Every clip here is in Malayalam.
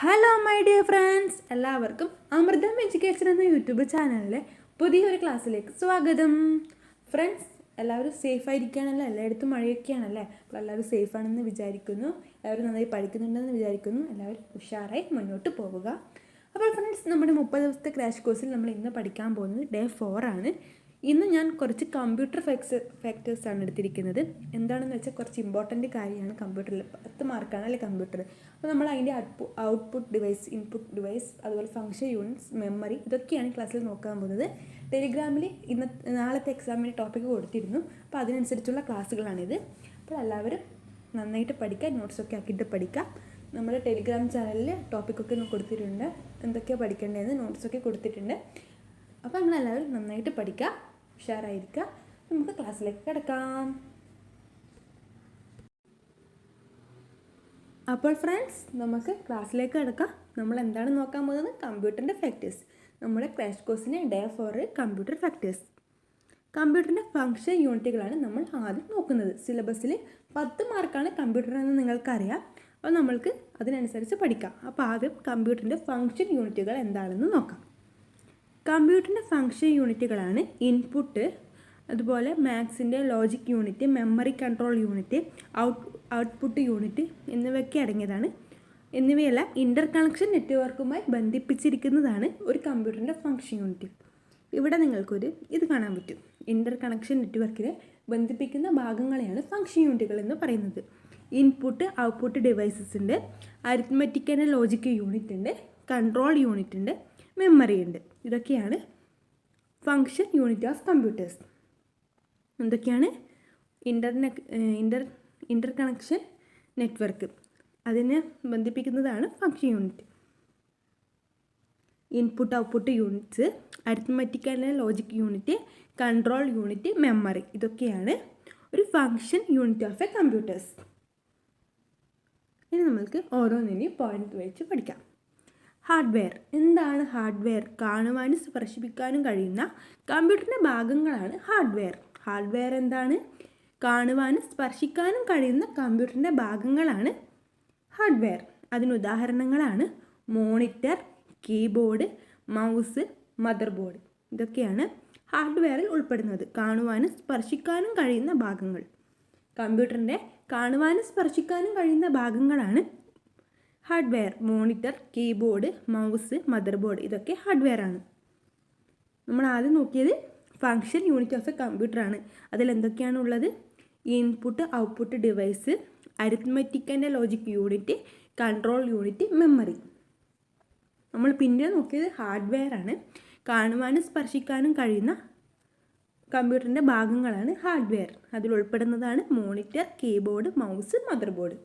ഹലോ മൈ ഡിയർ ഫ്രണ്ട്സ്, എല്ലാവർക്കും അമൃതം എഡ്യൂക്കേഷൻ എന്ന യൂട്യൂബ് ചാനലിലെ പുതിയൊരു ക്ലാസ്സിലേക്ക് സ്വാഗതം. ഫ്രണ്ട്സ്, എല്ലാവരും സേഫായിരിക്കുകയാണല്ലോ. എല്ലായിടത്തും മഴയൊക്കെയാണല്ലേ. അപ്പോൾ എല്ലാവരും സേഫാണെന്ന് വിചാരിക്കുന്നു. എല്ലാവരും നന്നായി പഠിക്കുന്നുണ്ടെന്ന് വിചാരിക്കുന്നു. എല്ലാവരും ഉഷാറായി മുന്നോട്ട് പോവുക. അപ്പോൾ ഫ്രണ്ട്സ്, നമ്മുടെ 30 ദിവസത്തെ ക്രാഷ് കോഴ്സിൽ നമ്മൾ ഇന്ന് പഠിക്കാൻ പോകുന്നത് ഡേ 4 ആണ്. ഇന്ന് ഞാൻ കുറച്ച് കമ്പ്യൂട്ടർ ഫാക്ടേഴ്സാണ് എടുത്തിരിക്കുന്നത്. എന്താണെന്ന് വെച്ചാൽ കുറച്ച് ഇമ്പോർട്ടൻ്റ് കാര്യമാണ് കമ്പ്യൂട്ടറിൽ. 10 മാർക്കാണല്ലേ കമ്പ്യൂട്ടർ. അപ്പോൾ നമ്മൾ അതിൻ്റെ ഔട്ട്പുട്ട് ഡിവൈസ്, ഇൻപുട്ട് ഡിവൈസ്, അതുപോലെ ഫംഗ്ഷൻ യൂണിറ്റ്സ്, മെമ്മറി, ഇതൊക്കെയാണ് ക്ലാസ്സിൽ നോക്കാൻ പോകുന്നത്. ടെലിഗ്രാമിൽ നാളത്തെ എക്സാമിന് ടോപ്പിക്ക് കൊടുത്തിരുന്നു. അപ്പോൾ അതിനനുസരിച്ചുള്ള ക്ലാസ്സുകളാണിത്. അപ്പോൾ എല്ലാവരും നന്നായിട്ട് പഠിക്കുക, നോട്ട്സൊക്കെ ആക്കിയിട്ട് പഠിക്കുക. നമ്മുടെ ടെലിഗ്രാം ചാനലിൽ ടോപ്പിക്കൊക്കെ കൊടുത്തിട്ടുണ്ട്, എന്തൊക്കെയാണ് പഠിക്കേണ്ടതെന്ന് നോട്ട്സൊക്കെ കൊടുത്തിട്ടുണ്ട്. അപ്പോൾ നമ്മളെല്ലാവരും നന്നായിട്ട് പഠിക്കുക, ഉഷാറായിരിക്കുക. നമുക്ക് ക്ലാസ്സിലേക്ക് കിടക്കാം. അപ്പോൾ ഫ്രണ്ട്സ്, നമുക്ക് ക്ലാസ്സിലേക്ക് കിടക്കാം. നമ്മൾ എന്താണ് നോക്കാൻ പോകുന്നത്? കമ്പ്യൂട്ടറിൻ്റെ ഫാക്ടേഴ്സ്. നമ്മുടെ ക്രാഷ് കോഴ്സിന് ഡേ 4 കമ്പ്യൂട്ടർ ഫാക്ടേഴ്സ്. കമ്പ്യൂട്ടറിൻ്റെ ഫംഗ്ഷൻ യൂണിറ്റുകളാണ് നമ്മൾ ആദ്യം നോക്കുന്നത്. സിലബസിൽ 10 മാർക്കാണ് കമ്പ്യൂട്ടറെന്ന് നിങ്ങൾക്കറിയാം. അപ്പോൾ നമ്മൾക്ക് അതിനനുസരിച്ച് പഠിക്കാം. അപ്പോൾ ആദ്യം കമ്പ്യൂട്ടറിൻ്റെ ഫംഗ്ഷൻ യൂണിറ്റുകൾ എന്താണെന്ന് നോക്കാം. കമ്പ്യൂട്ടറിൻ്റെ ഫംഗ്ഷൻ യൂണിറ്റുകളാണ് ഇൻപുട്ട്, അതുപോലെ മാത്സിൻ്റെ logic unit, memory control unit, output unit എന്നിവയൊക്കെ അടങ്ങിയതാണ്. എന്നിവയെല്ലാം ഇൻ്റർ കണക്ഷൻ നെറ്റ്വർക്കുമായി ബന്ധിപ്പിച്ചിരിക്കുന്നതാണ് ഒരു കമ്പ്യൂട്ടറിൻ്റെ ഫംഗ്ഷൻ യൂണിറ്റ്. ഇവിടെ നിങ്ങൾക്കൊരു ഇത് കാണാൻ പറ്റും. ഇൻ്റർ കണക്ഷൻ നെറ്റ്വർക്കിനെ ബന്ധിപ്പിക്കുന്ന ഭാഗങ്ങളെയാണ് ഫംഗ്ഷൻ യൂണിറ്റുകൾ എന്ന് പറയുന്നത്. ഇൻപുട്ട് ഔട്ട്പുട്ട് ഡിവൈസസ് ഉണ്ട്, അരിത്മെറ്റിക് ആൻഡ് ലോജിക് യൂണിറ്റ് ഉണ്ട്, കൺട്രോൾ യൂണിറ്റ് ഉണ്ട്, മെമ്മറി ഉണ്ട്. ഇതൊക്കെയാണ് ഫംഗ്ഷൻ യൂണിറ്റ് ഓഫ് കമ്പ്യൂട്ടേഴ്സ്. എന്തൊക്കെയാണ്? ഇൻ്റർ കണക്ഷൻ നെറ്റ്വർക്ക്, അതിനെ ബന്ധിപ്പിക്കുന്നതാണ് function unit. Input output units, arithmetic and logic unit, control unit, memory, ഇതൊക്കെയാണ് ഒരു function unit of A computers. ഇനി നമ്മൾക്ക് ഓരോന്നിനെയും പോയിന്റ് വെച്ച് പഠിക്കാം. ഹാർഡ്വെയർ. എന്താണ് ഹാർഡ്വെയർ? കാണുവാനും സ്പർശിപ്പിക്കാനും കഴിയുന്ന കമ്പ്യൂട്ടറിൻ്റെ ഭാഗങ്ങളാണ് ഹാർഡ്വെയർ. ഹാർഡ്വെയർ എന്താണ്? കാണുവാനും സ്പർശിക്കാനും കഴിയുന്ന കമ്പ്യൂട്ടറിൻ്റെ ഭാഗങ്ങളാണ് ഹാർഡ്വെയർ. അതിന് ഉദാഹരണങ്ങളാണ് monitor, keyboard, mouse, mother board. ഇതൊക്കെയാണ് ഹാർഡ്വെയറിൽ ഉൾപ്പെടുന്നത്. കാണുവാനും സ്പർശിക്കാനും കഴിയുന്ന ഭാഗങ്ങൾ. കമ്പ്യൂട്ടറിൻ്റെ കാണുവാനും സ്പർശിക്കാനും കഴിയുന്ന ഭാഗങ്ങളാണ് hardware. Monitor, keyboard, mouse, mother board, ഇതൊക്കെ ഹാർഡ്വെയർ ആണ്. നമ്മൾ ആദ്യം നോക്കിയത് ഫംഗ്ഷൻ യൂണിറ്റ് ഓഫ് എ കമ്പ്യൂട്ടറാണ്. അതിലെന്തൊക്കെയാണ് ഉള്ളത്? Input output device, arithmetic and logic unit, control unit, memory. നമ്മൾ പിന്നെ നോക്കിയത് ഹാർഡ്വെയർ ആണ്. കാണുവാനും സ്പർശിക്കാനും കഴിയുന്ന കമ്പ്യൂട്ടറിൻ്റെ ഭാഗങ്ങളാണ് ഹാർഡ്വെയർ. അതിൽ ഉൾപ്പെടുന്നതാണ് monitor, keyboard, mouse, mother board.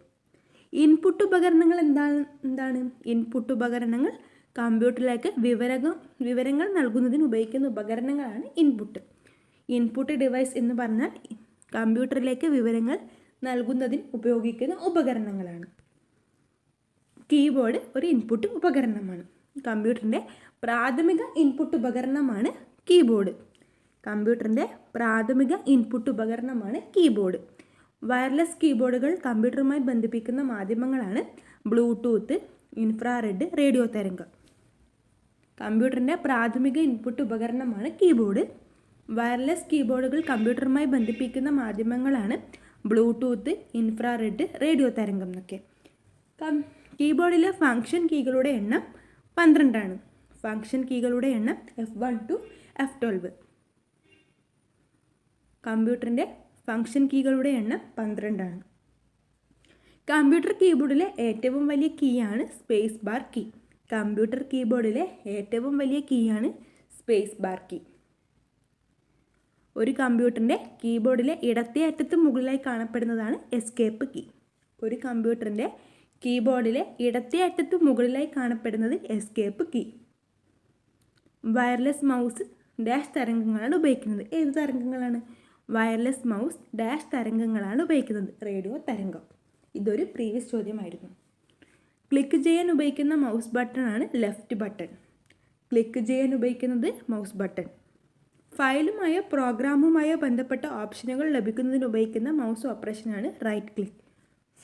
Input ഉപകരണങ്ങൾ എന്താണ്? ഇൻപുട്ട് ഉപകരണങ്ങൾ കമ്പ്യൂട്ടറിലേക്ക് വിവരങ്ങൾ നൽകുന്നതിന് ഉപയോഗിക്കുന്ന ഉപകരണങ്ങളാണ് ഇൻപുട്ട്. ഇൻപുട്ട് ഡിവൈസ് എന്ന് പറഞ്ഞാൽ കമ്പ്യൂട്ടറിലേക്ക് വിവരങ്ങൾ നൽകുന്നതിന് ഉപയോഗിക്കുന്ന ഉപകരണങ്ങളാണ്. കീബോർഡ് ഒരു ഇൻപുട്ട് ഉപകരണമാണ്. കമ്പ്യൂട്ടറിൻ്റെ പ്രാഥമിക ഇൻപുട്ട് ഉപകരണമാണ് കീബോർഡ്. കമ്പ്യൂട്ടറിൻ്റെ പ്രാഥമിക ഇൻപുട്ട് ഉപകരണമാണ് കീബോർഡ്. വയർലെസ് കീബോർഡുകൾ കമ്പ്യൂട്ടറുമായി ബന്ധിപ്പിക്കുന്ന മാധ്യമങ്ങളാണ് ബ്ലൂടൂത്ത്, ഇൻഫ്രാറെഡ്, റേഡിയോ തരംഗം. കമ്പ്യൂട്ടറിൻ്റെ പ്രാഥമിക ഇൻപുട്ട് ഉപകരണമാണ് കീബോർഡ്. വയർലെസ് കീബോർഡുകൾ കമ്പ്യൂട്ടറുമായി ബന്ധിപ്പിക്കുന്ന മാധ്യമങ്ങളാണ് ബ്ലൂടൂത്ത്, ഇൻഫ്രാറെഡ്, റേഡിയോ തരംഗം എന്നൊക്കെ. കീബോർഡിലെ ഫംഗ്ഷൻ കീകളുടെ എണ്ണം 12 ആണ്. ഫംഗ്ഷൻ കീകളുടെ എണ്ണം F1 to F12. കമ്പ്യൂട്ടറിൻ്റെ ഫംഗ്ഷൻ കീകളുടെ എണ്ണം 12 ആണ്. കമ്പ്യൂട്ടർ കീബോർഡിലെ ഏറ്റവും വലിയ കീയാണ് സ്പേസ് ബാർ കീ. കമ്പ്യൂട്ടർ കീബോർഡിലെ ഏറ്റവും വലിയ കീയാണ് സ്പേസ് ബാർ കീ. ഒരു കമ്പ്യൂട്ടറിൻ്റെ കീബോർഡിലെ ഇടത്തേ അറ്റത്ത് മുകളിലായി കാണപ്പെടുന്നതാണ് എസ്കേപ്പ് കീ. ഒരു കമ്പ്യൂട്ടറിൻ്റെ കീബോർഡിലെ ഇടത്തേ അറ്റത്ത് മുകളിലായി കാണപ്പെടുന്നത് escape key. Wireless mouse dash തരംഗങ്ങളാണ് ഉപയോഗിക്കുന്നത്. ഏത് തരംഗങ്ങളാണ്? വയർലെസ് മൗസ് ഡാഷ് തരംഗങ്ങളാണ് ഉപയോഗിക്കുന്നത്. റേഡിയോ തരംഗം. ഇതൊരു പ്രീവിയസ് ചോദ്യമായിരുന്നു. ക്ലിക്ക് ചെയ്യാൻ ഉപയോഗിക്കുന്ന മൗസ് ബട്ടണാണ് ലെഫ്റ്റ് ബട്ടൺ. ക്ലിക്ക് ചെയ്യാൻ ഉപയോഗിക്കുന്നത് മൗസ് ബട്ടൺ. ഫയലുമായോ പ്രോഗ്രാമുമായോ ബന്ധപ്പെട്ട ഓപ്ഷനുകൾ ലഭിക്കുന്നതിന് ഉപയോഗിക്കുന്ന മൗസ് ഓപ്പറേഷനാണ് റൈറ്റ് ക്ലിക്ക്.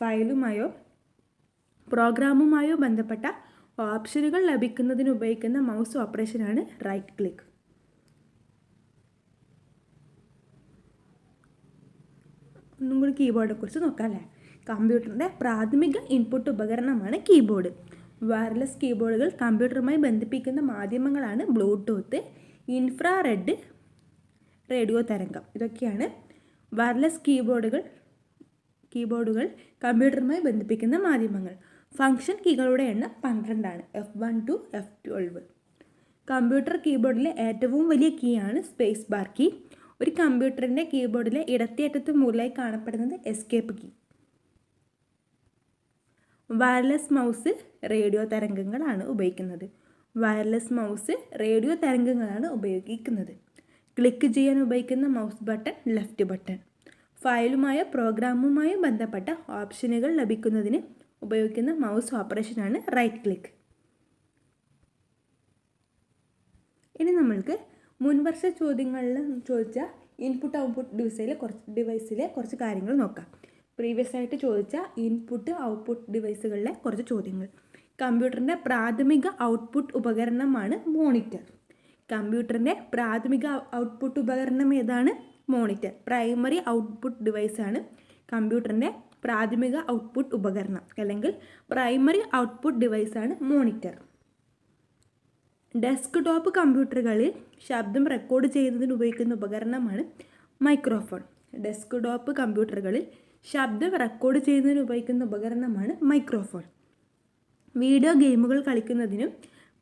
ഫയലുമായോ പ്രോഗ്രാമുമായോ ബന്ധപ്പെട്ട ഓപ്ഷനുകൾ ലഭിക്കുന്നതിന് ഉപയോഗിക്കുന്ന മൗസ് ഓപ്പറേഷനാണ് റൈറ്റ് ക്ലിക്ക്. ഒന്നും കൂടി കീബോർഡിനെ കുറിച്ച് നോക്കാം അല്ലേ. കമ്പ്യൂട്ടറിൻ്റെ പ്രാഥമിക ഇൻപുട്ട് ഉപകരണമാണ് കീബോർഡ്. വയർലെസ് കീബോർഡുകൾ കമ്പ്യൂട്ടറുമായി ബന്ധിപ്പിക്കുന്ന മാധ്യമങ്ങളാണ് ബ്ലൂടൂത്ത്, ഇൻഫ്രാറെഡ്, റേഡിയോ തരംഗം. ഇതൊക്കെയാണ് വയർലെസ് കീബോർഡുകൾ കമ്പ്യൂട്ടറുമായി ബന്ധിപ്പിക്കുന്ന മാധ്യമങ്ങൾ. ഫംഗ്ഷൻ കീകളുടെ എണ്ണം 12 F1 to F12. കമ്പ്യൂട്ടർ കീബോർഡിലെ ഏറ്റവും വലിയ കീ ആണ് സ്പേസ് ബാർ കീ. ഒരു കമ്പ്യൂട്ടറിൻ്റെ കീബോർഡിലെ ഇടത്തേറ്റത്ത് മുകളിലായി കാണപ്പെടുന്നത് escape key. Wireless mouse radio തരംഗങ്ങളാണ് ഉപയോഗിക്കുന്നത്. ക്ലിക്ക് ചെയ്യാൻ ഉപയോഗിക്കുന്ന മൗസ് ബട്ടൺ ലെഫ്റ്റ് ബട്ടൺ. ഫയലുമായോ പ്രോഗ്രാമുമായോ ബന്ധപ്പെട്ട ഓപ്ഷനുകൾ ലഭിക്കുന്നതിന് ഉപയോഗിക്കുന്ന മൗസ് ഓപ്പറേഷനാണ് റൈറ്റ് ക്ലിക്ക്. ഇനി നമ്മൾക്ക് മുൻവർഷ ചോദ്യങ്ങളിൽ ചോദിച്ച ഇൻപുട്ട് ഔട്ട്പുട്ട് ഡിവൈസിലെ കുറച്ച് കാര്യങ്ങൾ നോക്കാം. പ്രീവിയസ് ആയിട്ട് ചോദിച്ച ഇൻപുട്ട് ഔട്ട്പുട്ട് ഡിവൈസുകളിലെ കുറച്ച് ചോദ്യങ്ങൾ. കമ്പ്യൂട്ടറിൻ്റെ പ്രാഥമിക ഔട്ട്പുട്ട് ഉപകരണമാണ് മോണിറ്റർ. കമ്പ്യൂട്ടറിൻ്റെ പ്രാഥമിക ഔട്ട്പുട്ട് ഉപകരണം ഏതാണ്? മോണിറ്റർ. പ്രൈമറി ഔട്ട്പുട്ട് ഡിവൈസാണ് കമ്പ്യൂട്ടറിൻ്റെ പ്രാഥമിക ഔട്ട്പുട്ട് ഉപകരണം, അല്ലെങ്കിൽ പ്രൈമറി ഔട്ട്പുട്ട് ഡിവൈസാണ് മോണിറ്റർ. ഡെസ്ക് ടോപ്പ് കമ്പ്യൂട്ടറുകളിൽ ശബ്ദം റെക്കോർഡ് ചെയ്യുന്നതിന് ഉപയോഗിക്കുന്ന ഉപകരണമാണ് മൈക്രോഫോൺ. ഡെസ്ക് ടോപ്പ് കമ്പ്യൂട്ടറുകളിൽ ശബ്ദം റെക്കോർഡ് ചെയ്യുന്നതിന് ഉപയോഗിക്കുന്ന ഉപകരണമാണ് മൈക്രോഫോൺ. വീഡിയോ ഗെയിമുകൾ കളിക്കുന്നതിനും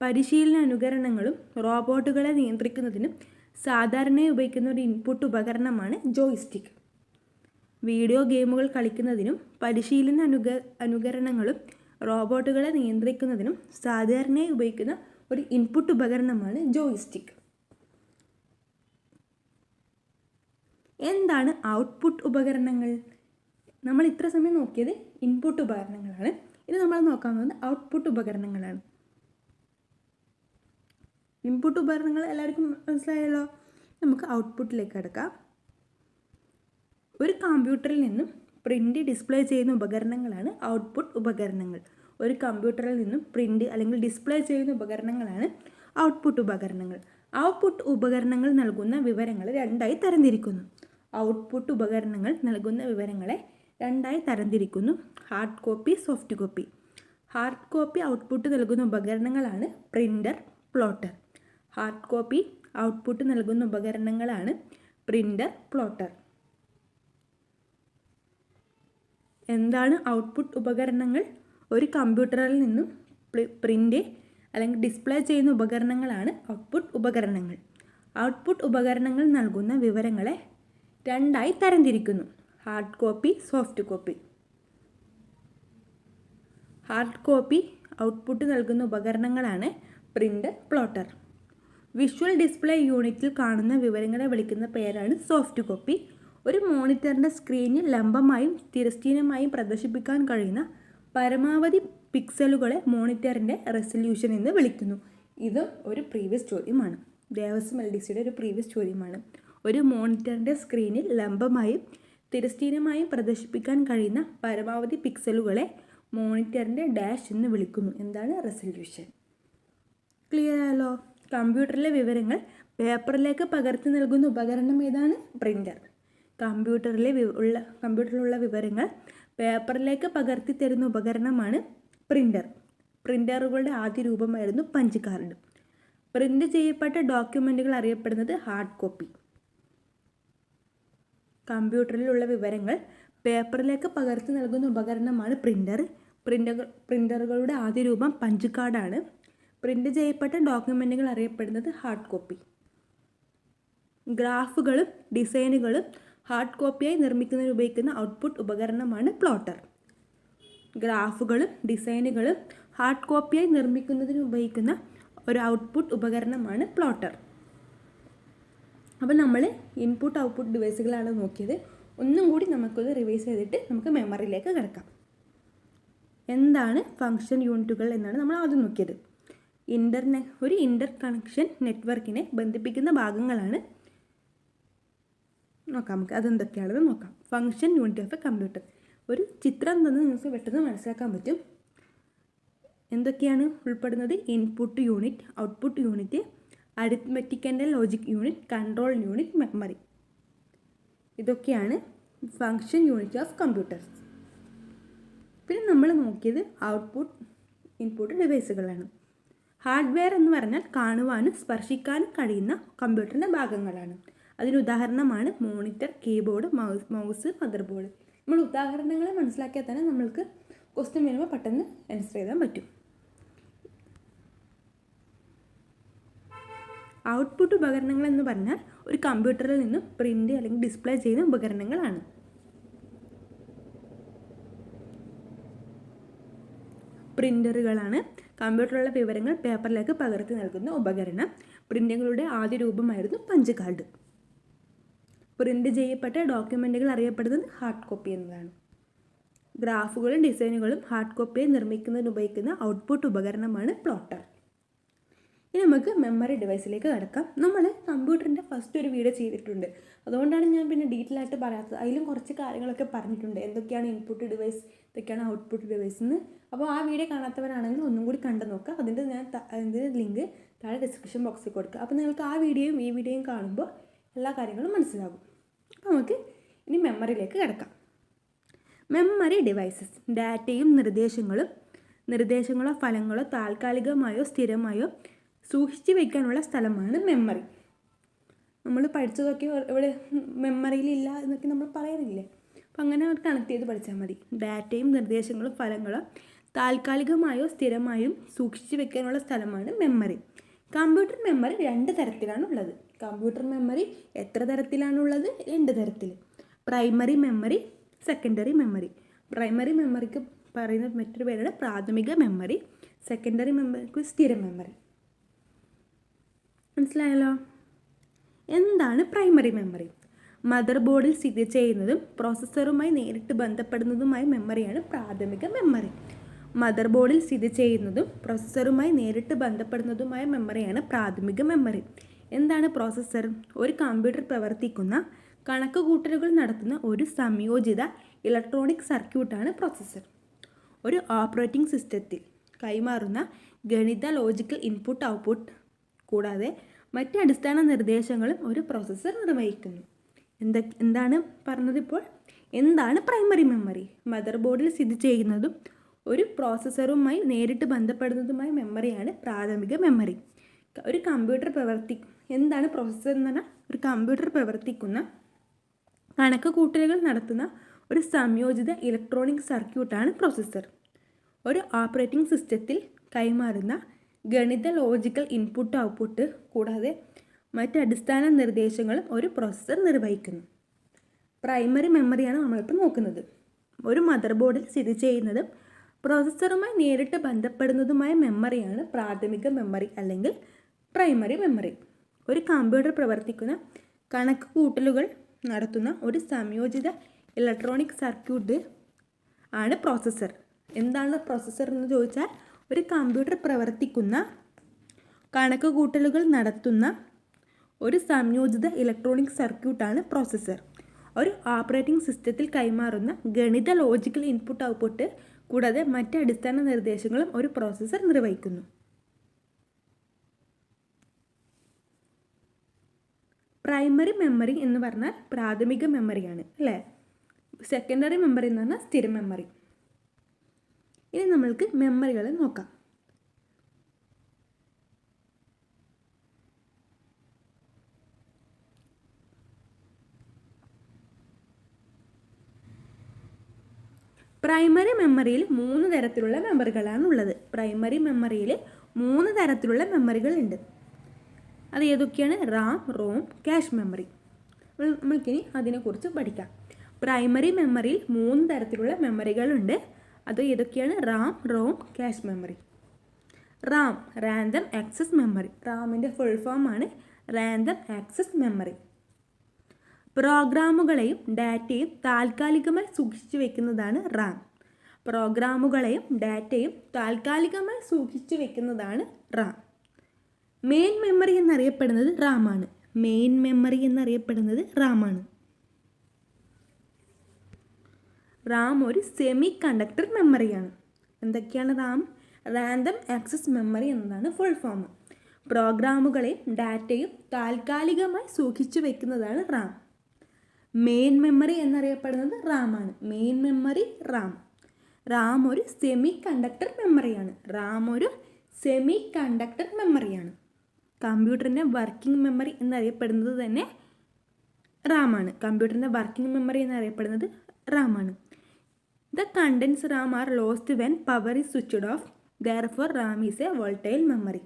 പരിശീലന അനുകരണങ്ങളും റോബോട്ടുകളെ നിയന്ത്രിക്കുന്നതിനും സാധാരണയായി ഉപയോഗിക്കുന്ന ഒരു ഇൻപുട്ട് ഉപകരണമാണ് ജോയ്സ്റ്റിക്ക്. വീഡിയോ ഗെയിമുകൾ കളിക്കുന്നതിനും പരിശീലന അനുകരണങ്ങളും റോബോട്ടുകളെ നിയന്ത്രിക്കുന്നതിനും സാധാരണയായി ഉപയോഗിക്കുന്ന ഒരു ഇൻപുട്ട് ഉപകരണമാണ് ജോയ്സ്റ്റിക്ക്. എന്താണ് ഔട്ട്പുട്ട് ഉപകരണങ്ങൾ? നമ്മൾ ഇത്ര സമയം നോക്കിയത് ഇൻപുട്ട് ഉപകരണങ്ങളാണ്. ഇത് നമ്മൾ നോക്കാൻ പോകുന്നത് ഔട്ട്പുട്ട് ഉപകരണങ്ങളാണ്. ഇൻപുട്ട് ഉപകരണങ്ങൾ എല്ലാവർക്കും മനസ്സിലായല്ലോ. നമുക്ക് ഔട്ട്പുട്ടിലേക്ക് കിടക്കാം. ഒരു കമ്പ്യൂട്ടറിൽ നിന്നും പ്രിൻ്റ് ഡിസ്പ്ലേ ചെയ്യുന്ന ഉപകരണങ്ങളാണ് ഔട്ട്പുട്ട് ഉപകരണങ്ങൾ. ഒരു കമ്പ്യൂട്ടറിൽ നിന്നും പ്രിൻ്റ് അല്ലെങ്കിൽ ഡിസ്പ്ലേ ചെയ്യുന്ന ഉപകരണങ്ങളാണ് ഔട്ട്പുട്ട് ഉപകരണങ്ങൾ. ഔട്ട്പുട്ട് ഉപകരണങ്ങൾ നൽകുന്ന വിവരങ്ങളെ രണ്ടായി തരംതിരിക്കുന്നു. Hard copy, soft copy. Hard copy output നൽകുന്ന ഉപകരണങ്ങളാണ് പ്രിൻ്റർ, പ്ലോട്ടർ. എന്താണ് ഔട്ട്പുട്ട് ഉപകരണങ്ങൾ? ഒരു കമ്പ്യൂട്ടറിൽ നിന്നും പ്രിൻ്റ് അല്ലെങ്കിൽ ഡിസ്പ്ലേ ചെയ്യുന്ന ഉപകരണങ്ങളാണ് ഔട്ട്പുട്ട് ഉപകരണങ്ങൾ. ഔട്ട്പുട്ട് ഉപകരണങ്ങൾ നൽകുന്ന വിവരങ്ങളെ രണ്ടായി തരംതിരിക്കുന്നു. Hard copy, soft copy. Hard copy output നൽകുന്ന ഉപകരണങ്ങളാണ് പ്രിൻ്റർ, പ്ലോട്ടർ. വിഷ്വൽ ഡിസ്പ്ലേ യൂണിറ്റിൽ കാണുന്ന വിവരങ്ങളെ വിളിക്കുന്ന പേരാണ് സോഫ്റ്റ് കോപ്പി. ഒരു മോണിറ്ററിൻ്റെ സ്ക്രീനിൽ ലംബമായും തിരശ്ചീനമായും പ്രദർശിപ്പിക്കാൻ കഴിയുന്ന പരമാവധി പിക്സലുകളെ മോണിറ്ററിൻ്റെ റെസല്യൂഷൻ എന്ന് വിളിക്കുന്നു. ഇതും ഒരു പ്രീവിയസ് ചോദ്യമാണ്. ദേവസ്വം LDCയുടെ ഒരു പ്രീവിയസ് ചോദ്യമാണ്. ഒരു മോണിറ്ററിൻ്റെ സ്ക്രീനിൽ ലംബമായും തിരശ്ചീനമായും പ്രദർശിപ്പിക്കാൻ കഴിയുന്ന പരമാവധി പിക്സലുകളെ മോണിറ്ററിൻ്റെ ഡാഷ് എന്ന് വിളിക്കുന്നു. എന്താണ്? റെസല്യൂഷൻ. ക്ലിയർ ആയല്ലോ. കമ്പ്യൂട്ടറിലെ വിവരങ്ങൾ പേപ്പറിലേക്ക് പകർത്തി നൽകുന്ന ഉപകരണം ഏതാണ്? പ്രിൻ്റർ. കമ്പ്യൂട്ടറിലുള്ള വിവരങ്ങൾ പേപ്പറിലേക്ക് പകർത്തി തരുന്ന ഉപകരണമാണ് പ്രിൻ്റർ. പ്രിൻ്ററുകളുടെ ആദ്യ രൂപമായിരുന്നു പഞ്ച് കാർഡ്. പ്രിൻ്റ് ചെയ്യപ്പെട്ട ഡോക്യുമെൻറ്റുകൾ അറിയപ്പെടുന്നത് ഹാർഡ് കോപ്പി. കമ്പ്യൂട്ടറിലുള്ള വിവരങ്ങൾ പേപ്പറിലേക്ക് പകർത്തി നൽകുന്ന ഉപകരണമാണ് പ്രിൻ്റർ. പ്രിൻ്ററുകളുടെ ആദ്യ രൂപം പഞ്ച് കാർഡാണ്. പ്രിൻ്റ് ചെയ്യപ്പെട്ട ഡോക്യുമെൻറ്റുകൾ അറിയപ്പെടുന്നത് ഹാർഡ് കോപ്പി. ഗ്രാഫുകളും ഡിസൈനുകളും ഹാർഡ് കോപ്പിയായി നിർമ്മിക്കുന്നതിന് ഉപയോഗിക്കുന്ന ഔട്ട്പുട്ട് ഉപകരണമാണ് പ്ലോട്ടർ. ഗ്രാഫുകളും ഡിസൈനുകളും ഹാർഡ് കോപ്പിയായി നിർമ്മിക്കുന്നതിന് ഉപയോഗിക്കുന്ന ഒരു ഔട്ട്പുട്ട് ഉപകരണമാണ് പ്ലോട്ടർ. അപ്പോൾ നമ്മൾ ഇൻപുട്ട് ഔട്ട്പുട്ട് ഡിവൈസുകളാണ് നോക്കിയത്. ഒന്നും കൂടി നമുക്കൊന്ന് റിവൈസ് ചെയ്തിട്ട് നമുക്ക് മെമ്മറിയിലേക്ക് കിടക്കാം. എന്താണ് ഫങ്ഷൻ യൂണിറ്റുകൾ എന്നാണ് നമ്മൾ ആദ്യം നോക്കിയത്. ഒരു ഇൻ്റർ കണക്ഷൻ നെറ്റ്വർക്കിനെ ബന്ധിപ്പിക്കുന്ന ഭാഗങ്ങളാണ് നോക്കാം. നമുക്ക് അതെന്തൊക്കെയാണെന്ന് നോക്കാം. Function unit of A computer. ഒരു ചിത്രം തന്നെ നിങ്ങൾക്ക് പെട്ടെന്ന് മനസ്സിലാക്കാൻ പറ്റും. എന്തൊക്കെയാണ് ഉൾപ്പെടുന്നത്? Input unit, output unit, arithmetic and logic unit, control unit, memory. ഇതൊക്കെയാണ് ഫങ്ഷൻ യൂണിറ്റ് ഓഫ് കമ്പ്യൂട്ടേഴ്സ്. പിന്നെ നമ്മൾ നോക്കിയത് ഔട്ട്പുട്ട് ഇൻപുട്ട് ഡിവൈസുകളാണ്. ഹാർഡ്വെയർ എന്ന് പറഞ്ഞാൽ കാണുവാനും സ്പർശിക്കാനും കഴിയുന്ന കമ്പ്യൂട്ടറിൻ്റെ ഭാഗങ്ങളാണ്. അതിന് ഉദാഹരണമാണ് monitor, keyboard, mouse, mother board. നമ്മൾ ഉദാഹരണങ്ങളെ മനസ്സിലാക്കിയാൽ തന്നെ നമ്മൾക്ക് ക്വസ്റ്റ്യൻ വരുമ്പോൾ പെട്ടെന്ന് ആൻസർ ചെയ്യാൻ പറ്റും. ഔട്ട്പുട്ട് ഉപകരണങ്ങൾ എന്ന് പറഞ്ഞാൽ ഒരു കമ്പ്യൂട്ടറിൽ നിന്നും പ്രിൻ്റ് അല്ലെങ്കിൽ ഡിസ്പ്ലേ ചെയ്യുന്ന ഉപകരണങ്ങളാണ്. പ്രിൻ്ററുകളാണ് കമ്പ്യൂട്ടറിലുള്ള വിവരങ്ങൾ പേപ്പറിലേക്ക് പകർത്തി നൽകുന്ന ഉപകരണം. പ്രിൻ്റുകളുടെ ആദ്യ രൂപമായിരുന്നു പഞ്ച് കാർഡ്. പ്രിൻ്റ് ചെയ്യപ്പെട്ട ഡോക്യുമെൻറ്റുകൾ അറിയപ്പെടുന്നത് ഹാർഡ് കോപ്പി എന്നതാണ്. ഗ്രാഫുകളും ഡിസൈനുകളും ഹാർഡ് കോപ്പിയെ നിർമ്മിക്കുന്നതിന് ഉപയോഗിക്കുന്ന ഔട്ട്പുട്ട് ഉപകരണമാണ് പ്ലോട്ടർ. ഇനി നമുക്ക് മെമ്മറി ഡിവൈസിലേക്ക് കിടക്കാം. നമ്മൾ കമ്പ്യൂട്ടറിൻ്റെ ഫസ്റ്റ് ഒരു വീഡിയോ ചെയ്തിട്ടുണ്ട്, അതുകൊണ്ടാണ് ഞാൻ പിന്നെ ഡീറ്റെയിൽ ആയിട്ട് പറയാത്തത്. അതിലും കുറച്ച് കാര്യങ്ങളൊക്കെ പറഞ്ഞിട്ടുണ്ട്, എന്തൊക്കെയാണ് ഇൻപുട്ട് ഡിവൈസ്, എന്തൊക്കെയാണ് ഔട്ട്പുട്ട് ഡിവൈസ് എന്ന്. അപ്പോൾ ആ വീഡിയോ കാണാത്തവരാണെങ്കിൽ ഒന്നും കൂടി കണ്ടു നോക്കുക. അതിൻ്റെ ലിങ്ക് താഴെ ഡിസ്ക്രിപ്ഷൻ ബോക്സിൽ കൊടുക്കുക. അപ്പോൾ നിങ്ങൾക്ക് ആ വീഡിയോയും ഈ വീഡിയോയും കാണുമ്പോൾ എല്ലാ കാര്യങ്ങളും മനസ്സിലാകും. അപ്പോൾ നമുക്ക് ഇനി മെമ്മറിയിലേക്ക് കിടക്കാം. മെമ്മറി ഡിവൈസസ് ഡാറ്റയും നിർദ്ദേശങ്ങളോ ഫലങ്ങളോ താൽക്കാലികമായോ സ്ഥിരമായോ സൂക്ഷിച്ചു വയ്ക്കാനുള്ള സ്ഥലമാണ് മെമ്മറി. നമ്മൾ പഠിച്ചതൊക്കെ ഇവിടെ മെമ്മറിയിലില്ല എന്നൊക്കെ നമ്മൾ പറയുന്നില്ലേ, അപ്പം അങ്ങനെ കണക്ട് ചെയ്ത് പഠിച്ചാൽ മതി. ഡാറ്റയും നിർദ്ദേശങ്ങളും ഫലങ്ങളോ താൽക്കാലികമായോ സ്ഥിരമായും സൂക്ഷിച്ചു വയ്ക്കാനുള്ള സ്ഥലമാണ് മെമ്മറി. കമ്പ്യൂട്ടർ മെമ്മറി 2 തരത്തിലാണുള്ളത്. കമ്പ്യൂട്ടർ മെമ്മറി എത്ര തരത്തിലാണുള്ളത്? 2 തരത്തിൽ. Primary memory, secondary memory. Primary മെമ്മറിക്ക് പറയുന്ന മറ്റൊരു പേരാണ് പ്രാഥമിക മെമ്മറി. സെക്കൻഡറി മെമ്മറിക്ക് സ്ഥിര മെമ്മറി. മനസ്സിലായല്ലോ? എന്താണ് പ്രൈമറി മെമ്മറി? മദർ ബോർഡിൽ സ്ഥിതി ചെയ്യുന്നതും പ്രോസസ്സറുമായി നേരിട്ട് ബന്ധപ്പെടുന്നതുമായ മെമ്മറിയാണ് പ്രാഥമിക മെമ്മറി. മദർ ബോർഡിൽ സ്ഥിതി ചെയ്യുന്നതും പ്രോസസ്സറുമായി നേരിട്ട് ബന്ധപ്പെടുന്നതുമായ മെമ്മറിയാണ് പ്രാഥമിക മെമ്മറി. എന്താണ് പ്രോസസ്സർ? ഒരു കമ്പ്യൂട്ടർ പ്രവർത്തിക്കുന്ന കണക്കുകൂട്ടലുകൾ നടത്തുന്ന ഒരു സംയോജിത ഇലക്ട്രോണിക് സർക്യൂട്ടാണ് പ്രോസസ്സർ. ഒരു ഓപ്പറേറ്റിംഗ് സിസ്റ്റത്തിൽ കൈമാറുന്ന ഗണിത ലോജിക്കൽ ഇൻപുട്ട് ഔട്ട്പുട്ട് കൂടാതെ മറ്റ് അടിസ്ഥാന നിർദ്ദേശങ്ങളും ഒരു പ്രോസസ്സർ നിർവഹിക്കുന്നു. എന്താണ് പറഞ്ഞതിപ്പോൾ? എന്താണ് പ്രൈമറി മെമ്മറി? മദർ ബോർഡിൽ സ്ഥിതി ചെയ്യുന്നതും ഒരു പ്രോസസ്സറുമായി നേരിട്ട് ബന്ധപ്പെടുന്നതുമായ മെമ്മറിയാണ് പ്രാഥമിക മെമ്മറി. ഒരു കമ്പ്യൂട്ടർ എന്താണ് പ്രോസസ്സർ എന്ന് പറഞ്ഞാൽ? ഒരു കമ്പ്യൂട്ടർ പ്രവർത്തിക്കുന്ന കണക്ക് കൂട്ടലുകൾ നടത്തുന്ന ഒരു സംയോജിത ഇലക്ട്രോണിക് സർക്യൂട്ടാണ് പ്രോസസ്സർ. ഒരു ഓപ്പറേറ്റിംഗ് സിസ്റ്റത്തിൽ കൈമാറുന്ന ഗണിത ലോജിക്കൽ ഇൻപുട്ട് ഔട്ട്പുട്ട് കൂടാതെ മറ്റ് അടിസ്ഥാന നിർദ്ദേശങ്ങളും ഒരു പ്രോസസ്സർ നിർവഹിക്കുന്നു. പ്രൈമറി മെമ്മറിയാണ് നമ്മളിപ്പോൾ നോക്കുന്നത്. ഒരു മദർ ബോർഡിൽ സ്ഥിതി ചെയ്യുന്നതും പ്രോസസ്സറുമായി നേരിട്ട് ബന്ധപ്പെടുന്നതുമായ മെമ്മറിയാണ് പ്രാഥമിക മെമ്മറി അല്ലെങ്കിൽ പ്രൈമറി മെമ്മറി. ഒരു കമ്പ്യൂട്ടർ പ്രവർത്തിക്കുന്ന കണക്ക് കൂട്ടലുകൾ നടത്തുന്ന ഒരു സംയോജിത ഇലക്ട്രോണിക് സർക്യൂട്ട് ആണ് പ്രോസസ്സർ. എന്താണ് പ്രോസസ്സർ എന്ന് ചോദിച്ചാൽ, ഒരു കമ്പ്യൂട്ടർ പ്രവർത്തിക്കുന്ന കണക്ക് കൂട്ടലുകൾ നടത്തുന്ന ഒരു സംയോജിത ഇലക്ട്രോണിക് സർക്യൂട്ടാണ് പ്രോസസ്സർ. ഒരു ഓപ്പറേറ്റിംഗ് സിസ്റ്റത്തിൽ കൈമാറുന്ന ഗണിത ലോജിക്കൽ ഇൻപുട്ട് ഔട്ട്പുട്ട് കൂടാതെ മറ്റ് അടിസ്ഥാന നിർദ്ദേശങ്ങളും ഒരു പ്രോസസ്സർ നിർവഹിക്കുന്നു. പ്രൈമറി മെമ്മറി എന്ന് പറഞ്ഞാൽ പ്രാഥമിക മെമ്മറിയാണ് അല്ലേ. സെക്കൻഡറി മെമ്മറി എന്ന് പറഞ്ഞാൽ സ്ഥിര മെമ്മറി. ഇനി നമ്മൾക്ക് മെമ്മറികളെ നോക്കാം. പ്രൈമറി മെമ്മറിയിൽ 3 തരത്തിലുള്ള മെമ്മറികളാണ് ഉള്ളത്. പ്രൈമറി മെമ്മറിയിൽ 3 തരത്തിലുള്ള മെമ്മറികളുണ്ട്. അത് ഏതൊക്കെയാണ്? RAM, ROM, cache memory. നമ്മൾക്കിനി അതിനെക്കുറിച്ച് പഠിക്കാം. പ്രൈമറി മെമ്മറിയിൽ 3 തരത്തിലുള്ള മെമ്മറികളുണ്ട്. അത് ഏതൊക്കെയാണ്? RAM, ROM, cache memory. RAM, random access memory. റാമിൻ്റെ ഫുൾ ഫോമാണ് റാൻഡം ആക്സസ് മെമ്മറി. പ്രോഗ്രാമുകളെയും ഡാറ്റയും താൽക്കാലികമായി സൂക്ഷിച്ചു വയ്ക്കുന്നതാണ് റാം. പ്രോഗ്രാമുകളെയും ഡാറ്റയും താൽക്കാലികമായി സൂക്ഷിച്ചു വയ്ക്കുന്നതാണ് റാം. മെയിൻ മെമ്മറി എന്നറിയപ്പെടുന്നത് റാമാണ്. മെയിൻ മെമ്മറി എന്നറിയപ്പെടുന്നത് റാമാണ്. റാം ഒരു സെമി കണ്ടക്ടർ മെമ്മറിയാണ്. എന്തൊക്കെയാണ് റാം? റാൻഡം ആക്സസ് മെമ്മറി എന്നതാണ് ഫുൾ ഫോം. പ്രോഗ്രാമുകളെയും ഡാറ്റയും താൽക്കാലികമായി സൂക്ഷിച്ചു വെക്കുന്നതാണ് റാം. മെയിൻ മെമ്മറി എന്നറിയപ്പെടുന്നത് റാം ആണ്. Main memory Ram. റാം ഒരു സെമി കണ്ടക്ടർ മെമ്മറിയാണ്. കമ്പ്യൂട്ടറിൻ്റെ വർക്കിംഗ് മെമ്മറി എന്നറിയപ്പെടുന്നത് തന്നെ റാമാണ്. The contents RAM are lost when power is switched off. Therefore, RAM is a volatile memory.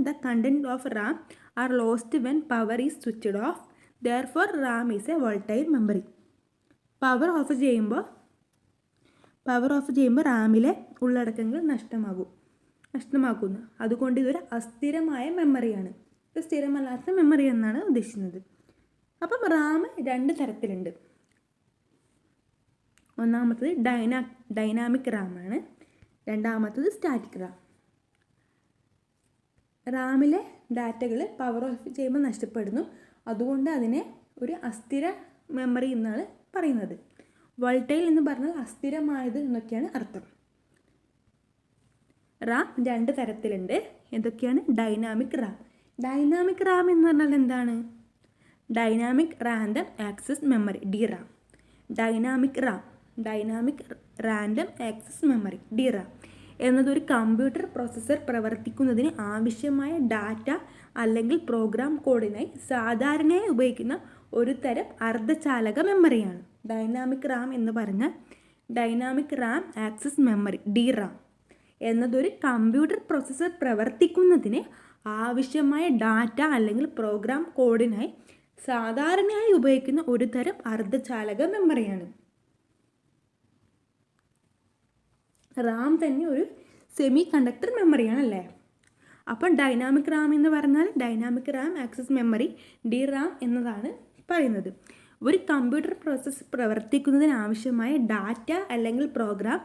The content of RAM are lost when power is switched off. Therefore, RAM is a volatile memory. Power off ചെയ്യുമ്പോൾ റാമിലെ ഉള്ളടക്കങ്ങൾ നഷ്ടമാക്കുന്നു. അതുകൊണ്ട് ഇതൊരു അസ്ഥിരമായ മെമ്മറിയാണ്. ഇത് സ്ഥിരമല്ലാത്ത മെമ്മറി എന്നാണ് ഉദ്ദേശിക്കുന്നത്. അപ്പം റാം 2 തരത്തിലുണ്ട്. ഒന്നാമത്തത് ഡൈനാമിക് റാമാണ്. രണ്ടാമത്തത് സ്റ്റാറ്റിക് റാം. റാമിലെ ഡാറ്റകൾ പവർ ഓഫ് ചെയ്യുമ്പോൾ നഷ്ടപ്പെടുന്നു. അതുകൊണ്ട് അതിനെ ഒരു അസ്ഥിര മെമ്മറി എന്നാണ് പറയുന്നത്. വോൾട്ടൈൽ എന്ന് പറഞ്ഞാൽ അസ്ഥിരമായത് എന്നൊക്കെയാണ് അർത്ഥം. റാം 2 തരത്തിലുണ്ട്. എന്തൊക്കെയാണ്? ഡൈനാമിക് റാം എന്ന് പറഞ്ഞാൽ എന്താണ്? Dynamic random access memory DRAM. Dynamic random access memory DRAM എന്നതൊരു കമ്പ്യൂട്ടർ പ്രോസസ്സർ പ്രവർത്തിക്കുന്നതിന് ആവശ്യമായ ഡാറ്റ അല്ലെങ്കിൽ പ്രോഗ്രാം കോഡിനായി സാധാരണയായി ഉപയോഗിക്കുന്ന ഒരു തരം അർദ്ധചാലക മെമ്മറിയാണ്. ഡൈനാമിക് റാം എന്ന് പറഞ്ഞാൽ dynamic RAM access memory DRAM എന്നതൊരു കമ്പ്യൂട്ടർ പ്രോസസ്സർ പ്രവർത്തിക്കുന്നതിന് ആവശ്യമായ ഡാറ്റ അല്ലെങ്കിൽ പ്രോഗ്രാം കോഡിനായി സാധാരണയായി ഉപയോഗിക്കുന്ന ഒരു തരം അർദ്ധചാലക മെമ്മറിയാണ്. റാം തന്നെ ഒരു സെമി കണ്ടക്ടർ മെമ്മറിയാണല്ലേ. അപ്പം ഡൈനാമിക് റാം എന്ന് പറഞ്ഞാൽ dynamic RAM access memory DRAM എന്നതാണ് പറയുന്നത്. ഒരു കമ്പ്യൂട്ടർ പ്രോസസ്സ് പ്രവർത്തിക്കുന്നതിന് ആവശ്യമായ ഡാറ്റ അല്ലെങ്കിൽ പ്രോഗ്രാം